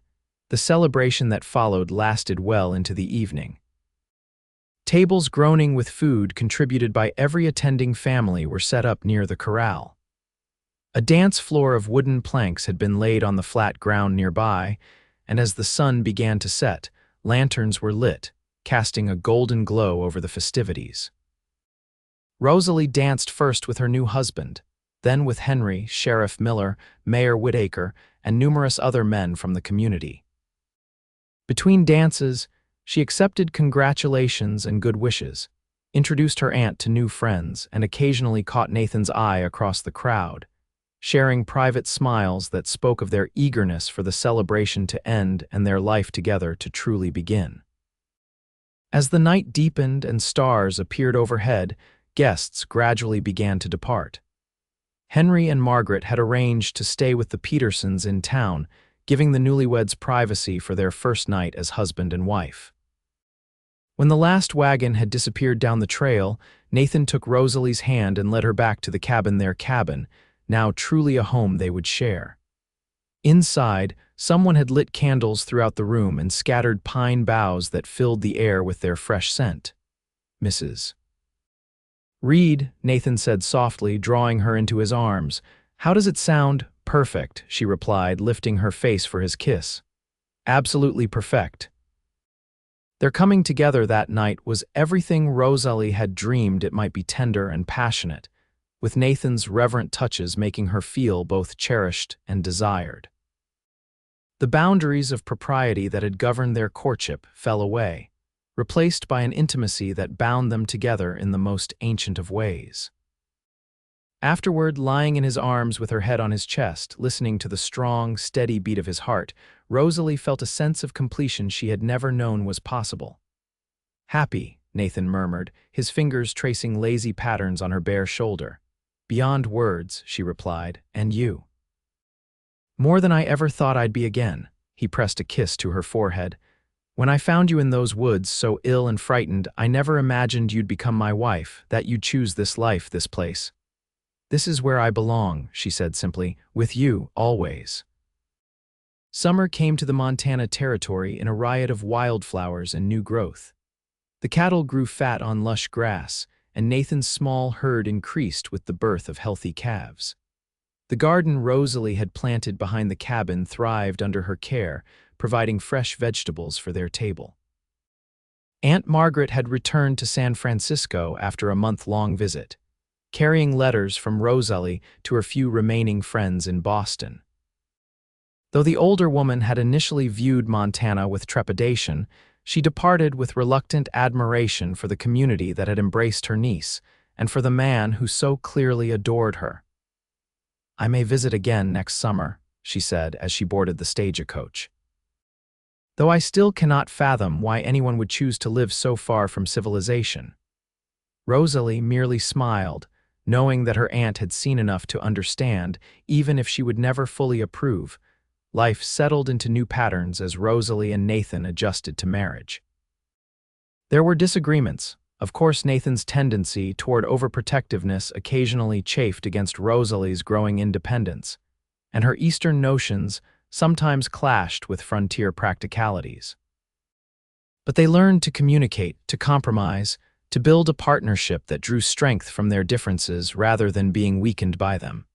The celebration that followed lasted well into the evening. Tables groaning with food contributed by every attending family were set up near the corral. A dance floor of wooden planks had been laid on the flat ground nearby, and as the sun began to set, lanterns were lit, casting a golden glow over the festivities. Rosalie danced first with her new husband, then with Henry, Sheriff Miller, Mayor Whitaker, and numerous other men from the community. Between dances, she accepted congratulations and good wishes, introduced her aunt to new friends, and occasionally caught Nathan's eye across the crowd, sharing private smiles that spoke of their eagerness for the celebration to end and their life together to truly begin. As the night deepened and stars appeared overhead, guests gradually began to depart. Henry and Margaret had arranged to stay with the Petersons in town, giving the newlyweds privacy for their first night as husband and wife. When the last wagon had disappeared down the trail, Nathan took Rosalie's hand and led her back to the cabin, their cabin, now truly a home they would share. Inside, someone had lit candles throughout the room and scattered pine boughs that filled the air with their fresh scent. Mrs. Reed, Nathan said softly, drawing her into his arms. How does it sound? Perfect, she replied, lifting her face for his kiss. Absolutely perfect. Their coming together that night was everything Rosalie had dreamed it might be, tender and passionate, with Nathan's reverent touches making her feel both cherished and desired. The boundaries of propriety that had governed their courtship fell away, replaced by an intimacy that bound them together in the most ancient of ways. Afterward, lying in his arms with her head on his chest, listening to the strong, steady beat of his heart, Rosalie felt a sense of completion she had never known was possible. Happy, Nathan murmured, his fingers tracing lazy patterns on her bare shoulder. Beyond words, she replied, and you. More than I ever thought I'd be again. He pressed a kiss to her forehead. When I found you in those woods, so ill and frightened, I never imagined you'd become my wife, that you'd choose this life, this place. This is where I belong, she said simply, with you, always. Summer came to the Montana territory in a riot of wildflowers and new growth. The cattle grew fat on lush grass, and Nathan's small herd increased with the birth of healthy calves. The garden Rosalie had planted behind the cabin thrived under her care, providing fresh vegetables for their table. Aunt Margaret had returned to San Francisco after a month-long visit, carrying letters from Rosalie to her few remaining friends in Boston. Though the older woman had initially viewed Montana with trepidation, she departed with reluctant admiration for the community that had embraced her niece and for the man who so clearly adored her. I may visit again next summer, she said as she boarded the stagecoach. Though I still cannot fathom why anyone would choose to live so far from civilization. Rosalie merely smiled, knowing that her aunt had seen enough to understand, even if she would never fully approve. Life settled into new patterns as Rosalie and Nathan adjusted to marriage. There were disagreements. Of course, Nathan's tendency toward overprotectiveness occasionally chafed against Rosalie's growing independence, and her Eastern notions sometimes clashed with frontier practicalities. But they learned to communicate, to compromise, to build a partnership that drew strength from their differences rather than being weakened by them.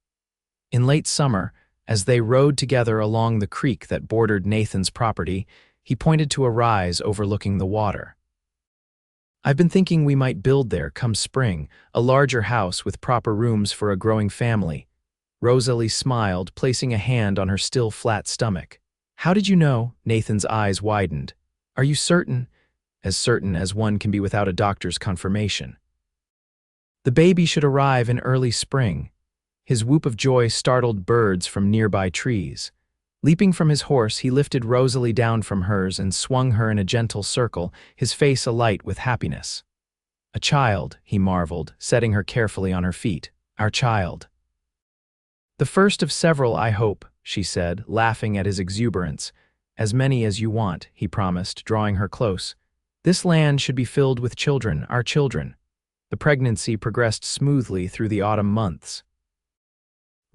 In late summer, as they rode together along the creek that bordered Nathan's property, he pointed to a rise overlooking the water. I've been thinking we might build there come spring, a larger house with proper rooms for a growing family. Rosalie smiled, placing a hand on her still flat stomach. How did you know? Nathan's eyes widened. Are you certain? As certain as one can be without a doctor's confirmation. The baby should arrive in early spring. His whoop of joy startled birds from nearby trees. Leaping from his horse, he lifted Rosalie down from hers and swung her in a gentle circle, his face alight with happiness. A child, he marveled, setting her carefully on her feet. Our child. The first of several, I hope, she said, laughing at his exuberance. As many as you want, he promised, drawing her close. This land should be filled with children, our children. The pregnancy progressed smoothly through the autumn months.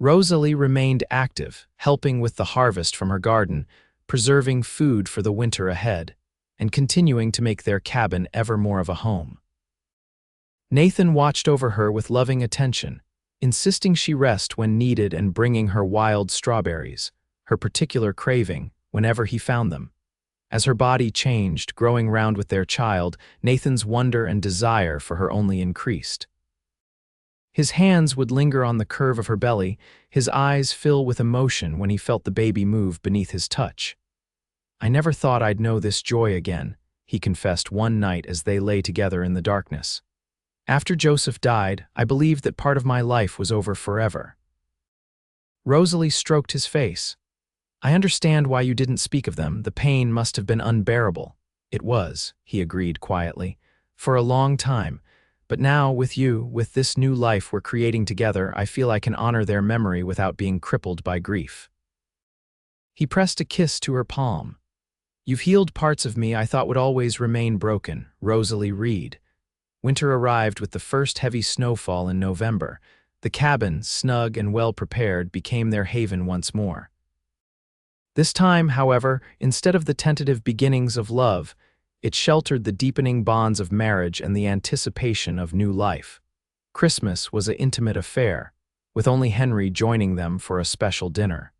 Rosalie remained active, helping with the harvest from her garden, preserving food for the winter ahead, and continuing to make their cabin ever more of a home. Nathan watched over her with loving attention, insisting she rest when needed and bringing her wild strawberries, her particular craving, whenever he found them. As her body changed, growing round with their child, Nathan's wonder and desire for her only increased. His hands would linger on the curve of her belly, his eyes fill with emotion when he felt the baby move beneath his touch. I never thought I'd know this joy again, he confessed one night as they lay together in the darkness. After Joseph died, I believed that part of my life was over forever. Rosalie stroked his face. I understand why you didn't speak of them. The pain must have been unbearable. It was, he agreed quietly, for a long time. But now, with you, with this new life we're creating together, I feel I can honor their memory without being crippled by grief. He pressed a kiss to her palm. You've healed parts of me I thought would always remain broken, Rosalie Reed. Winter arrived with the first heavy snowfall in November. The cabin, snug and well-prepared, became their haven once more. This time, however, instead of the tentative beginnings of love, it sheltered the deepening bonds of marriage and the anticipation of new life. Christmas was an intimate affair, with only Henry joining them for a special dinner.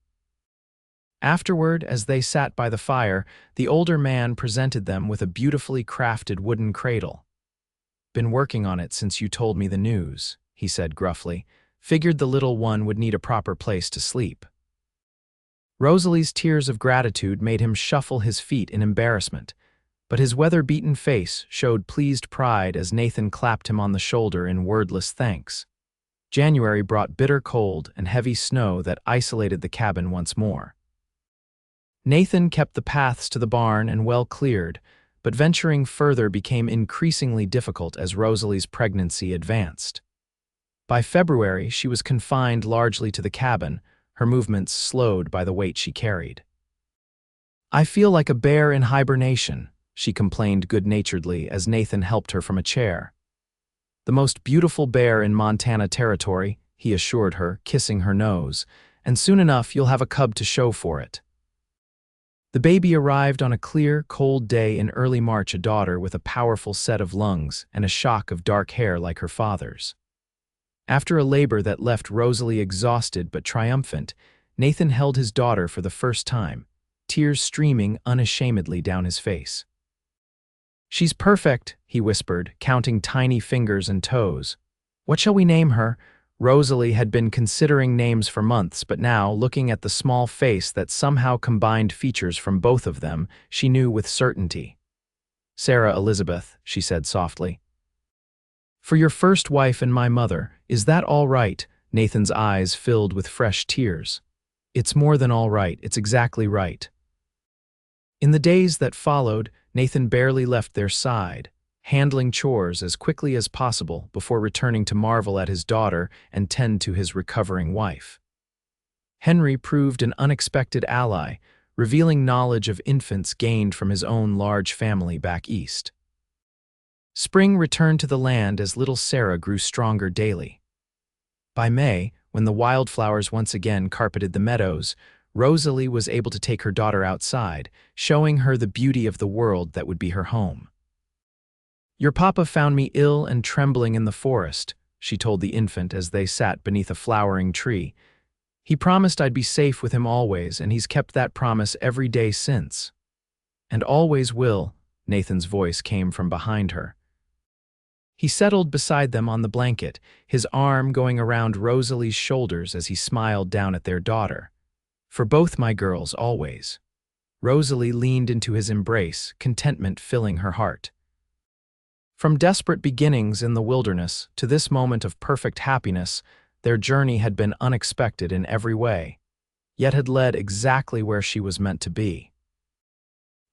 Afterward, as they sat by the fire, the older man presented them with a beautifully crafted wooden cradle. "Been working on it since you told me the news," he said gruffly. "Figured the little one would need a proper place to sleep." Rosalie's tears of gratitude made him shuffle his feet in embarrassment, but his weather-beaten face showed pleased pride as Nathan clapped him on the shoulder in wordless thanks. January brought bitter cold and heavy snow that isolated the cabin once more. Nathan kept the paths to the barn and well cleared, but venturing further became increasingly difficult as Rosalie's pregnancy advanced. By February, she was confined largely to the cabin, her movements slowed by the weight she carried. "I feel like a bear in hibernation," she complained good-naturedly as Nathan helped her from a chair. "The most beautiful bear in Montana territory," he assured her, kissing her nose, "and soon enough you'll have a cub to show for it." The baby arrived on a clear, cold day in early March, a daughter with a powerful set of lungs and a shock of dark hair like her father's. After a labor that left Rosalie exhausted but triumphant, Nathan held his daughter for the first time, tears streaming unashamedly down his face. "She's perfect," he whispered, counting tiny fingers and toes. "What shall we name her?" Rosalie had been considering names for months, but now, looking at the small face that somehow combined features from both of them, she knew with certainty. "Sarah Elizabeth," she said softly. "For your first wife and my mother, is that all right?" Nathan's eyes filled with fresh tears. "It's more than all right, it's exactly right." In the days that followed, Nathan barely left their side, handling chores as quickly as possible before returning to marvel at his daughter and tend to his recovering wife. Henry proved an unexpected ally, revealing knowledge of infants gained from his own large family back east. Spring returned to the land as little Sarah grew stronger daily. By May, when the wildflowers once again carpeted the meadows, Rosalie was able to take her daughter outside, showing her the beauty of the world that would be her home. "Your papa found me ill and trembling in the forest," she told the infant as they sat beneath a flowering tree. "He promised I'd be safe with him always, and he's kept that promise every day since." "And always will," Nathan's voice came from behind her. He settled beside them on the blanket, his arm going around Rosalie's shoulders as he smiled down at their daughter. "For both my girls, always." Rosalie leaned into his embrace, contentment filling her heart. From desperate beginnings in the wilderness to this moment of perfect happiness, their journey had been unexpected in every way, yet had led exactly where she was meant to be.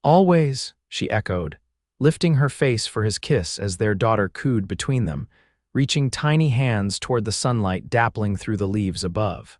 "Always," she echoed, lifting her face for his kiss as their daughter cooed between them, reaching tiny hands toward the sunlight dappling through the leaves above.